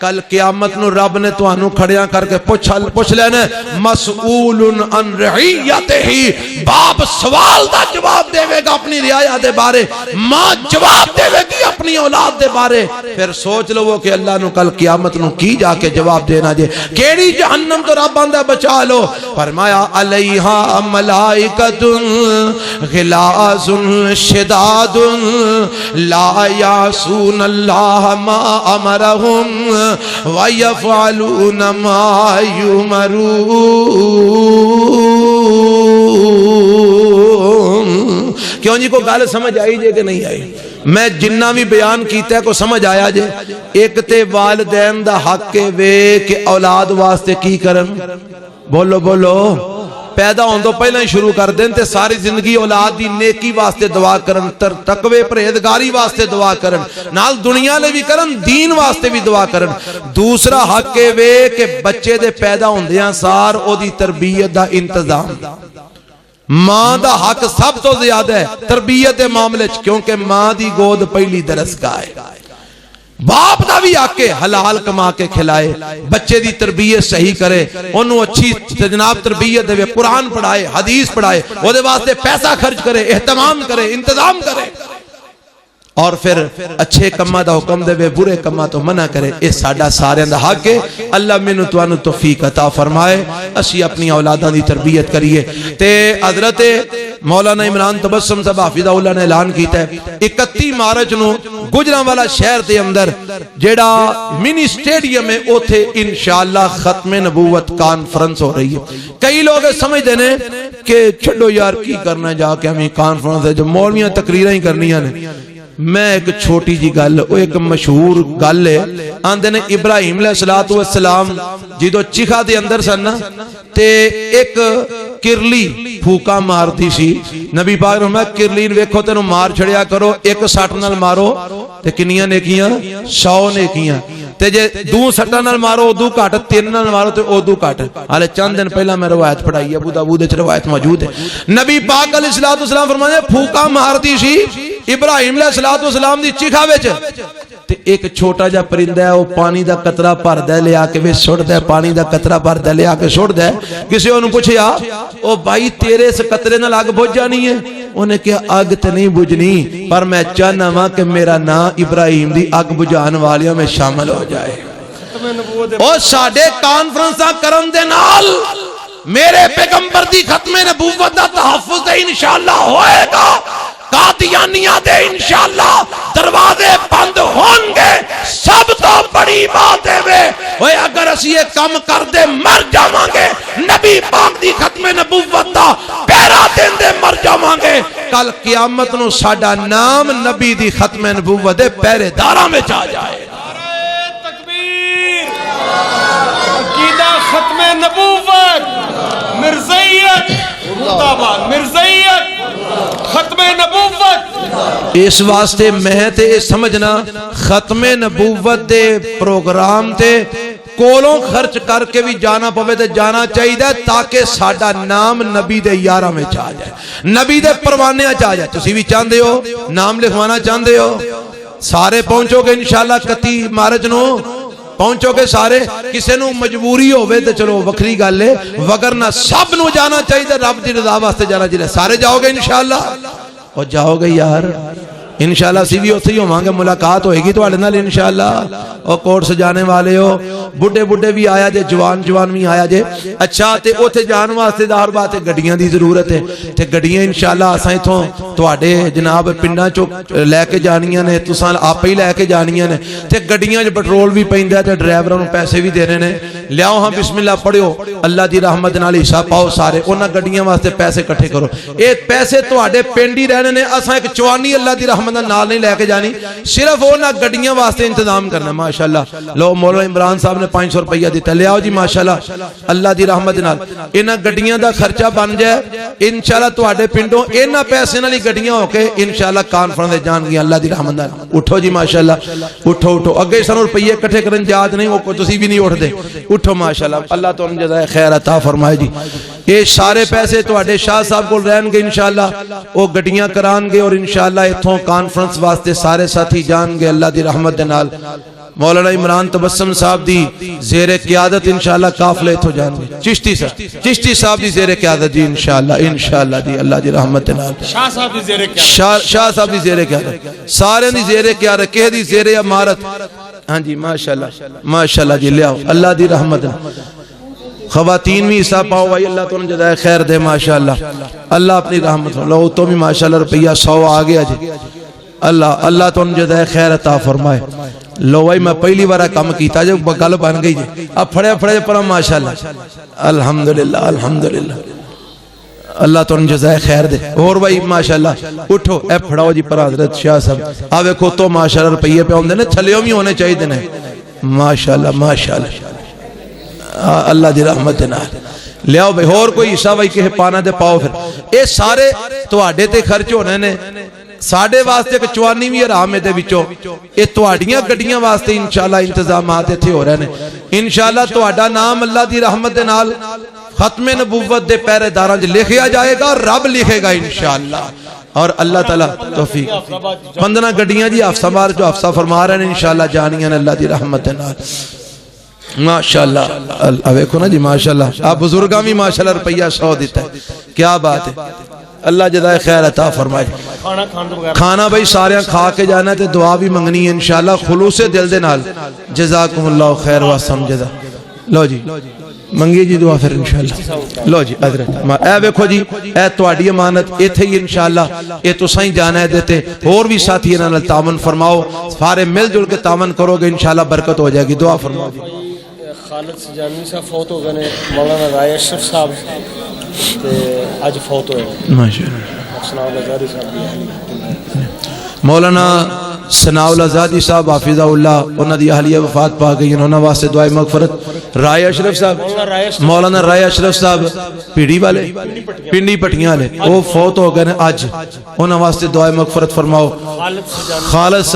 کل قیامت نو رب نے تو انو کھڑیاں کر کے پوچھ لینے مسئول عن رعیتہ، باپ سوال دا جواب دے گا اپنی رعایا دے بارے، ماں جواب دے گی اپنی اولاد دے بارے۔ پھر سوچ لو وہ کہ اللہ نو کل قیامت نو کی جا کے جواب دینا جے، کیڑی جہنم تو رب آندہ بچا لو۔ فرمایا علیہا ملائکۃ غلاظ شداد لا یعصون اللہ ما امرہم وَيَفْعَلُونَ مَا يُمَرُونَ۔ کیوں جی کو گال سمجھ آئی جے کہ نہیں آئی؟ میں جنہ بھی بیان کیتا ہے کو سمجھ آیا جے؟ ایک تے والدین دا حق کے وے کہ اولاد واسطے کی کرن، بولو بولو، پیدا ہون تو پہلے ہی شروع کر دیں تے ساری زندگی اولاد دی نیکی واسطے دعا کرن، تقوی پرہیزگاری واسطے دعا کرن، نال دنیا لے بھی کرن، دین واسطے بھی دعا کرن۔ دوسرا حق کے وے کہ بچے دے پیدا ہوندیاں سار او دی تربیت دا انتظام، ماں دا حق سب تو زیادہ ہے تربیت معاملے چ، کیونکہ ماں دی گود پہلی درسگاہ ہے۔ باپ دا بھی آکے حلال کما کے کھلائے، بچے دی تربیت صحیح کرے، انہوں اچھی جناب تربیت دے، قرآن پڑھائے، حدیث پڑھائے، وہ دے واسطے پیسہ خرچ کرے، اہتمام کرے، انتظام کرے۔ اور پھر اچھے کماں دا حکم دے وے برے کماں تو منع کرے. اے ساڈا سارے دا حق ہے. اللہ مینوں تانوں توفیق عطا فرمائے اسی اپنی اولاداں دی تربیت کریے. تے حضرت مولانا عمران تبسم صاحب حافظہ اللہ نے اعلان کیتا ہے 31 مارچ نو گجرانوالا شہر دے اندر جیڑا منی سٹیڈیم ہے اوتھے انشاءاللہ ختم نبوت کانفرنس ہو رہی ہے. کئی لوگ سمجھتے ہیں کہ چھڈو یار کی کرنا جا کے ہمیں کانفرنس ہے جو مولویاں تقریراں ہی کرنیاں نے. میں ایک چھوٹی جی گل وہ ایک مشہور گل ہے آندے نے ابراہیم علیہ السلام جدو چیخا دے اندر سن تے ایک کرلی پھوکا مار دی سی. نبی پاک نے کرلین ویکھو تینوں مار چھڑیا کرو ایک سٹ نال مارو تے کنیاں نیکیاں 100 نیکیاں تے جے دو سٹاں نال مارو ادو گھٹ تین نال مارو تے ادو گھٹ. حالے چند دن پہلا میں روایت پڑھائی ابو داؤد وچ روایت موجود ہے. نبی پاک علیہ السلام فرماتے پھوکا مار دی سی ابراہیم علیہ السلام دی چیخا وچ تے ایک چھوٹا جا پرندہ ہے وہ پانی دا قطرہ بھردا ہے لیا کے وچ سٹدا ہے پانی دا قطرہ بھردا ہے لیا کے سٹدا ہے. کسی اونوں پوچھیا او بھائی تیرے اس قطرے نال اگ بجھ جانی ہے؟ انہیں کہا اگ تے نہیں بجھنی پر میں چاہنا وا کہ میرا نام ابراہیم دی اگ بجھان والیاں میں شامل ہو جائے. او ساڈے کانفرنساں کرن دے نال میرے پیغمبر دی ختم نبوت دا تحفظ انشاءاللہ ہوئے گا. قادیانیہ دے انشاءاللہ دروازے بند ہون گے. سب تو بڑی بات ہے وہ اگر اسی یہ کم کر دے مر جاواں گے نبی پاک دی ختم نبوت دا پیرا دین دے مر جاواں گے. کل قیامت نو ساڈا نام نبی دی ختم نبوت دے پہرے داراں وچ آ جائے. تکبیر عقیدہ ختم نبوت مرزائیت مرداباد مرزائیت ختم نبوت. اس واسطے میں تے سمجھنا ختم نبوت دے پروگرام تے کولوں خرچ کر کے بھی جانا پوے تے جانا چاہیے تاکہ ساڈا نام نبی دے یاراں وچ آ جائے نبی دے پروانے آ جائے. تسی بھی چاہندے ہو نام لکھوانا چاہندے ہو سارے پہنچو گے انشاءاللہ 31 مارچ نو پہنچو گے سارے. کسے نو مجبوری ہوئے تے چلو وکری گل ہے وگرنہ سب نو جانا چاہیے رب دی رضا واسطے جانا چاہیے. سارے جاؤ گے انشاءاللہ اور جاؤ گے یار انشاءاللہ سی بھی اتھے ہی ہوواں گے ملاقات ہوئے گی تواڈے نال انشاءاللہ. اور کوٹ سجانے والے ہو بڈھے بڈھے بھی آیا جے جوان جوان بھی آیا جے. اچھا تے اوتھے جان واسطے ظاہر بات ہے گڈیاں دی ضرورت ہے تے گڈیاں انشاءاللہ اساں ایتھوں تواڈے جناب پنڈاں چوں لے کے جانیاں نے تساں آپ ہی لے کے جانیاں نے تے گڈیاں وچ پٹرول بھی پیندا ہے تے ڈرائیوراں نوں پیسے بھی دینے نے. لیاؤ ہاں بسم اللہ پڑھو اللہ دی رحمت نال حصہ پاؤ سارے انہاں گڈیاں واسطے پیسے اکٹھے کرو. اے پیسے تواڈے پنڈ ہی رہنے نے اساں ایک چوانی اللہ دی رحمت نال نہیں لے کے جانی صرف انہاں گڈیاں واسطے انتظام کرنا. ماشاءاللہ لو مولانا عمران صاحب نے 500 روپیہ دیتا لیاؤ جی ماشاءاللہ اللہ دی رحمت نال انہاں گڈیاں دا خرچہ بن جائے انشاءاللہ تواڈے پنڈوں انہاں پیسے نال ہی گڈیاں ہو کے انشاءاللہ کانفرنس جان گیا اللہ دی رحمت نال. اٹھو جی ماشاءاللہ اٹھو اٹھو اگے سانوں روپیے اکٹھے کرن یاد نہیں وہ تسی بھی نہیں اٹھ دے. اٹھو ماشاءاللہ اللہ تانوں جزائے خیر عطا فرمائے جی. یہ سارے پیسے تواڈے شاہ صاحب کول رہن گے انشاءاللہ وہ گڈیاں کران گے اور انشاءاللہ ایتھوں کانفرنس واسطے سارے ساتھی جان گے اللہ دی رحمت دے نال. مولانا عمران تبسم صاحب دی زیر قیادت انشاءاللہ قافلے تو جان گے. چشتی صاحب دی زیر قیادت جی انشاءاللہ دی اللہ دی رحمت دے نال. شاہ صاحب دی زیر قیادت شاہ صاحب دی زیر قیادت سارے دی زیر قیادت کہ دی زیر امارت. ہاں جی ماشاءاللہ جی لیاؤ اللہ دی رحمت. خواتین بھی حصہ پاؤ بھائی اللہ تو انہیں جزائے خیر دے ماشاءاللہ اللہ اپنی رحمت لو تو بھی ماشاءاللہ روپیہ 100 آگیا جی اللہ تو انہیں جزائے خیر عطا فرمائے. لو بھائی میں پہلی بارہ کام کیتا جب گل بن گئی جی اب پھڑے پر ماشاءاللہ الحمدللہ اللہ تو انہیں جزائے خیر دے. اور بھائی ماشاءاللہ اٹھو اے پھڑاؤ جی پر حضرت شاہ صاحب آوے کو تو ماشاءاللہ روپیے پہ ہوندے نے تھلیوں بھی ہونے چاہیے دینے ماشاءاللہ اللہ دی رحمت نال. لیاؤ بھائی اور کوئی حصہ بھائی کہ پانا دے پاؤ پھر اے سارے تواڈے تے خرچ ہونے نے ساڑھے واسطے ایک چوانی بھی حرام ہے دے بچو اے تواڈیاں گڈیاں واسطے انشاءاللہ انتظامات تھے ہو رہے نے. انشاءاللہ تواڈا نام اللہ دی رحمت دے نال ختم نبوت دے پہرے داراں وچ لکھیا جائے گا رب لکھے گا انشاءاللہ. اور اللہ تعالیٰ توفیق 15 گڈیاں جی حفصہ بار جو حفصہ فرما رہے ہیں انشاءاللہ جانیاں اللہ دی رحمت دے نال. ماشاءاللہ اب ایکھو نا جی ماشاءاللہ آپ بزرگاں بھی ماشاءاللہ روپیہ 100 دیتا ہے کیا بات ہے. اللہ جزائے خیر عطا فرمائے کھانا کھان تو بغیر کھانا بھائی سارے کھا کے جانا ہے تے دعا بھی منگنی ہے انشاءاللہ خلوص دل دے نال جزاکم اللہ خیر واسم جزا لو جی منگی جی دعا پھر انشاءاللہ لو جی حضرت اے ویکھو جی اے تواڈی امانت ایتھے ہی انشاءاللہ اے تساں ہی جانا ہے دیتے اور بھی ساتھی انہاں نال تعاون فرماؤ سارے مل جل کے تعاون کرو گے انشاءاللہ برکت ہو جائے گی دعا فرماؤ جی خالد سجانوی صاحب فوت ہو گئے نے مولانا رائے اشرف صاحب تے اج فوت ہوئے ماشاءاللہ سناؤ لزاری صاحب بھی مولانا ثناء الازادی صاحب حافظہ اللہ انہاں دی اہلیہ وفات پا گئی انہاں واسطے دعائے مغفرت رائے اشرف صاحب مولانا رائے اشرف صاحب پیڑی والے پنڈی پٹیاں والے وہ فوت ہو گئے نے اج انہاں واسطے دعائے مغفرت فرماؤ خالد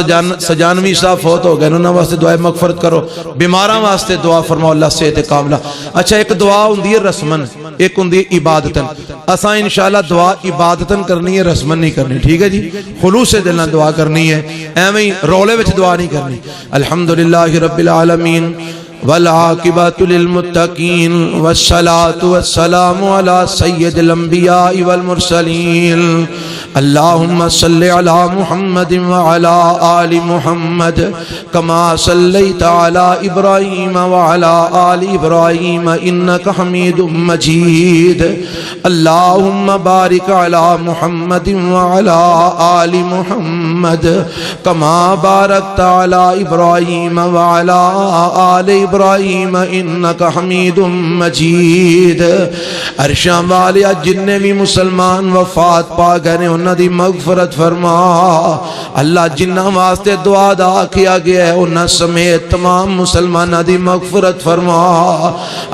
سجانوی صاحب فوت ہو گئے انہاں واسطے دعائے مغفرت کرو بیماراں واسطے دعا فرماؤ اللہ صحت کاملہ اچھا ایک دعا ہوندی ہے رسمن ایک ہوندی ہے عبادتن اساں انشاءاللہ دعا عبادتن کرنی ہے رسمن نہیں کرنی ٹھیک ہے جی خلوص دل نال دعا کرنی ہے ایویں رولے وچ دعا نہیں کرنی الحمدللہ رب العالمین والعاقبۃ للمتقین والصلاة والسلام علی سید الانبیاء والمرسلین اللہم صلی علی محمد وعلی آل محمد کما صلیت علی ابراہیم وعلی آل ابراہیم انک حمید مجید اللہم بارک علی محمد وعلی آل محمد کما بارکت علی ابراہیم وعلی آل ابراہیم انک حمید مجید عرشاں والے جننے بھی مسلمان وفات پا گئے انہاں دی مغفرت فرما اللہ جنہ واسطے دعا دا کیا گیا ہے انہاں سمیت تمام مسلمانہ دی مغفرت فرما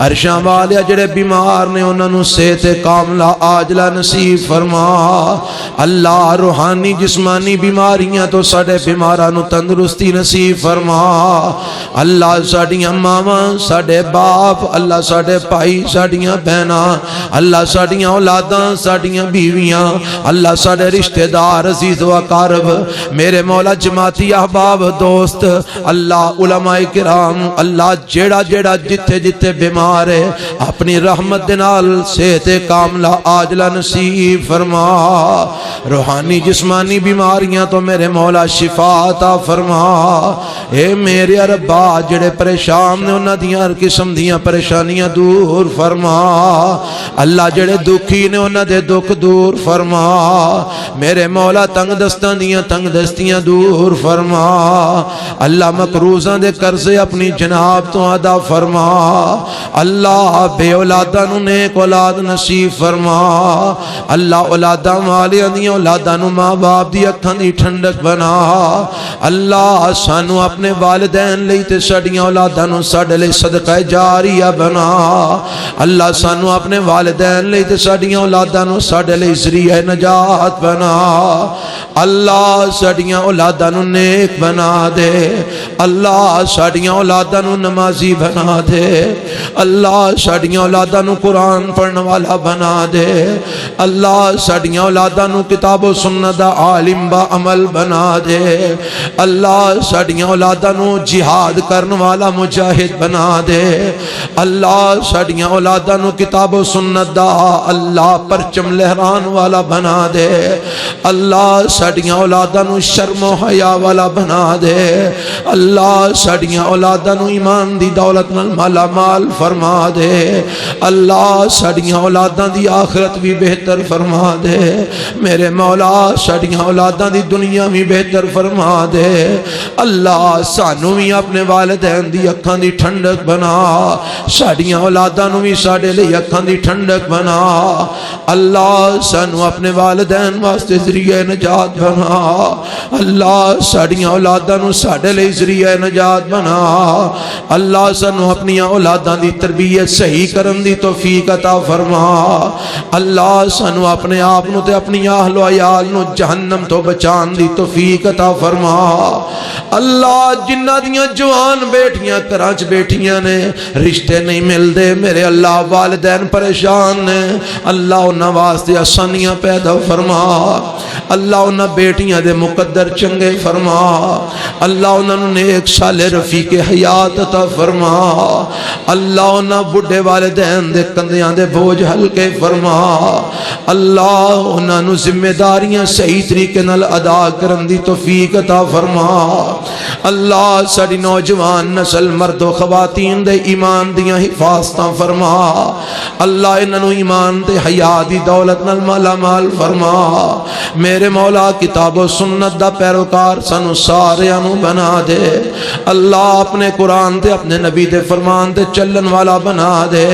عرشاں والے جڑے بیمار نے انہاں نو صحت کاملہ عاجلہ نصیب فرما اللہ روحانی جسمانی بیماریاں تو ساڑے بیمارہ نو تندرستی نصیب فرما اللہ ساڑیاں ماما ساڑے باپ اللہ ساڑے بھائی ساڑیاں بہنا اللہ ساڑیاں اولاداں ساڑیاں بیویاں اللہ ساڑے رشتہ دار عزیز و اقارب میرے مولا جماعتی احباب دوست اللہ علماء کرام اللہ جیڑا جیڑا جتے جتے بیمار ہے اپنی رحمت دنال صحت کاملہ عاجلہ نصیب فرما روحانی جسمانی بیماریاں تو میرے مولا شفا عطا فرما اے میرے ربا جڑے پریشان نے انہاں دیاں ہر قسم دیاں پریشانیاں دور فرما اللہ جڑے دکھی نے انہاں دے دکھ دور فرما میرے مولا تنگ دستاں دیاں تنگ دستیاں دور فرما اللہ مقروضاں دے قرضے اپنی جناب تو ادا فرما اللہ بے اولاداں نو نیک اولاد نصیب فرما اللہ اولاداں والیاں دیاں اولاداں نو ماں باپ دی اکھاں دی ٹھنڈک بنا اللہ سانو اپنے والدین لئی تے ساڈیاں اولاداں نو ساڈے لئی صدقہ جاریہ بنا اللہ سانو اپنے والدین لئی تے ساڈیاں اولاداں نو ساڈے لئی ذریعہ نجات بنا اللہ ساڈیاں اولاداں نو نیک بنا دے اللہ ساڈیاں اولاداں نو نمازی بنا دے اللہ ساڈیاں اولاداں نو قرآن پڑھنے والا بنا دے اللہ ساڈیاں اولاداں نو کتاب و سنت دا عالم با عمل بنا دے اللہ ساڈیاں اولاداں نو جہاد کرن والا مجاہد بنا دے اللہ ساڈیاں اولاداں نو کتاب و سنت دا اللہ پرچم لہران والا بنا دے اللہ ساڈیاں اولاداں نو شرم و حیا والا بنا دے اللہ ساڈیاں اولاداں نو ایمان دی دولت نال مالا مال فرما دے اللہ ساڈیاں اولاداں دی آخرت بھی بہتر فرما دے میرے مولا ساڈیاں اولاداں دی دنیا بھی بہتر فرما دے اللہ سانو بھی اپنے والدین دی اکھاں دی ٹھنڈک بنا ساڈیاں اولاداں نو بھی ساڈے لئی اکھاں دی ٹھنڈک بنا اللہ سانو اپنے والدین واسطے ذریعہ نجات بنا اللہ ساڈیاں اولاداں نو ساڈے لئی ذریعہ نجات بنا اللہ سانو اپنی اولاداں دی تربیت صحیح کرن دی توفیق عطا فرما اللہ سانو اپنے آپ نو تے اپنی اہل و عیال نو جہنم تو بچان دی توفیق عطا فرما اللہ جنہ دیاں جوان بیٹیاں کراچ بیٹیاں نے رشتے نہیں مل دے میرے اللہ والدین پریشان نے اللہ انہاں واسطے آسانیاں پیدا فرما اللہ انہاں بیٹیاں دے مقدر چنگے فرما، اللہ انہاں نیک صالح رفیق حیات عطا فرما، اللہ انہاں بڑھے والدین دے کندیاں دے بوجھ ہلکے فرما، اللہ انہاں نو ذمہ داریاں صحیح طریقے نال ادا کرن دی توفیق عطا فرما، اللہ ساری نوجوان نسل مرد و خواتین دے ایمان دیاں حفاظتاں فرما، اللہ انہاں نو ایمان تے حیا دی دولت نال مالا مال فرما، میرے مولا کتاب و سنت دا پیروکار سانو ساریاں نو بنا دے، اللہ اپنے قرآن تے اپنے نبی دے فرمان تے چلن والا بنا دے،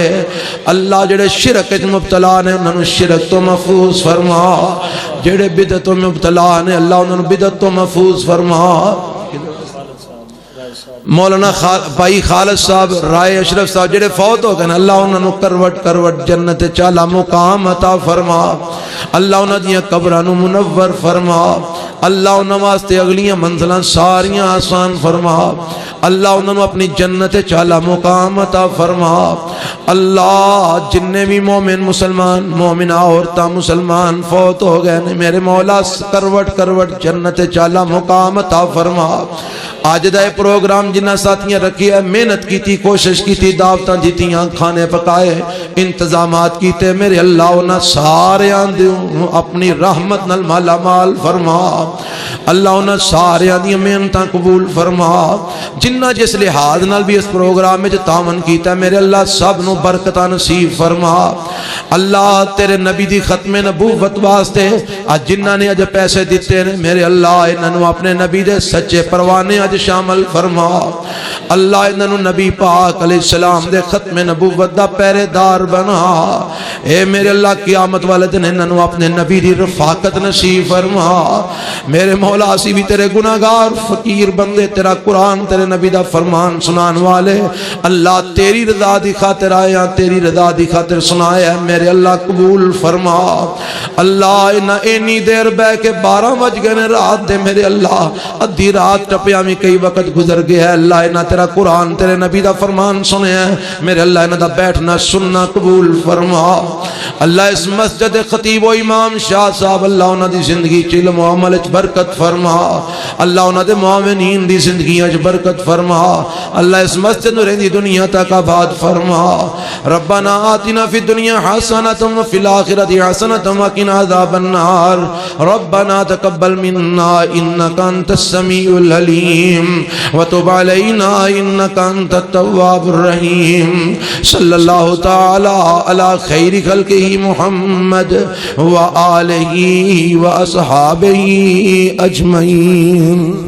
اللہ جڑے شرک وچ مبتلا نے انہاں نو شرک تو محفوظ فرما، جڑے بدعت میں مبتلا نے اللہ انہاں نو بدعت تو محفوظ فرما۔ مولانا بھائی خالد صاحب رائے اشرف صاحب جڑے فوت ہو گئے اللہ انہاں نو کروٹ کروٹ جنت چالا مقام عطا فرما، اللہ انہاں دیاں قبراں نو منور فرما، اللہ انہاں واسطے اگلیاں منزلاں ساریاں آسان فرما، اللہ انہاں نو اپنی جنت چالا مقام عطا فرما، اللہ جننے بھی مومن مسلمان مومنہ عورتاں مسلمان فوت ہو گئے میرے مولا کروٹ کروٹ جنت چالا مقام عطا فرما۔ آج دا پروگرام جنہ ساتھیاں رکھی ہے محنت کی تھی کوشش کی تھی دعوتاں دیتیاں کھانے پکائے انتظامات کیتے میرے اللہ انہاں سارے آندھوں اپنی رحمت نال مالا مال فرما، اللہ انہاں سارے آندھیں محنتاں قبول فرما، جنہ جس لحاظ نال بھی اس پروگرام میں جو تعاون کیتا ہے میرے اللہ سب نو برکتہ نصیب فرما، اللہ تیرے نبی دی ختم نبوت واسطے آج جنہ نے آج پیسے دیتے ہیں میرے اللہ انہوں اپنے نبی دے سچے پروانے آج شامل فرما، اللہ انہوں نبی پاک علیہ السلام دے ختم نبوت دا پہرے دار بنا، اے میرے اللہ قیامت والے دن انہوں اپنے نبی دی رفاقت نصیب فرما، میرے مولا اسی بھی تیرے گناہگار فقیر بندے تیرا قرآن تیرے نبی دا فرمان سنان والے اللہ تیری رضا دی خاطر آیا تیری رضا دی خاطر سنایا میرے اللہ قبول فرما، اللہ انہاں اینی دیر بے کے 12 بج گئے رات دے میرے اللہ ادھی رات ٹپیا میں کئی وقت گزر گیا ہے اللہ انہاں تیرا قرآن تیرے نبی دا فرمان سنے ہیں میرے اللہ انہاں دا بیٹھنا سننا قبول فرما، اللہ اس مسجد خطیب و امام شاہ صاحب اللہ انہاں دی زندگی علم و عمل وچ برکت فرما، اللہ انہاں دے معاونین دی زندگی وچ برکت فرما، اللہ اس مسجد نو رہندی دنیا تک آباد فرما، ربنا آتنا فی الدنیا حسنۃ وفی الآخرۃ حسنۃ وقنا عذاب النار، ربنا تقبل منا انک انت السمیع العلیم وتب علینا انک انت التواب الرحیم، صلی اللہ تعالی علی خیر خلقہ محمد وآلہ واصحابہ اجمعین۔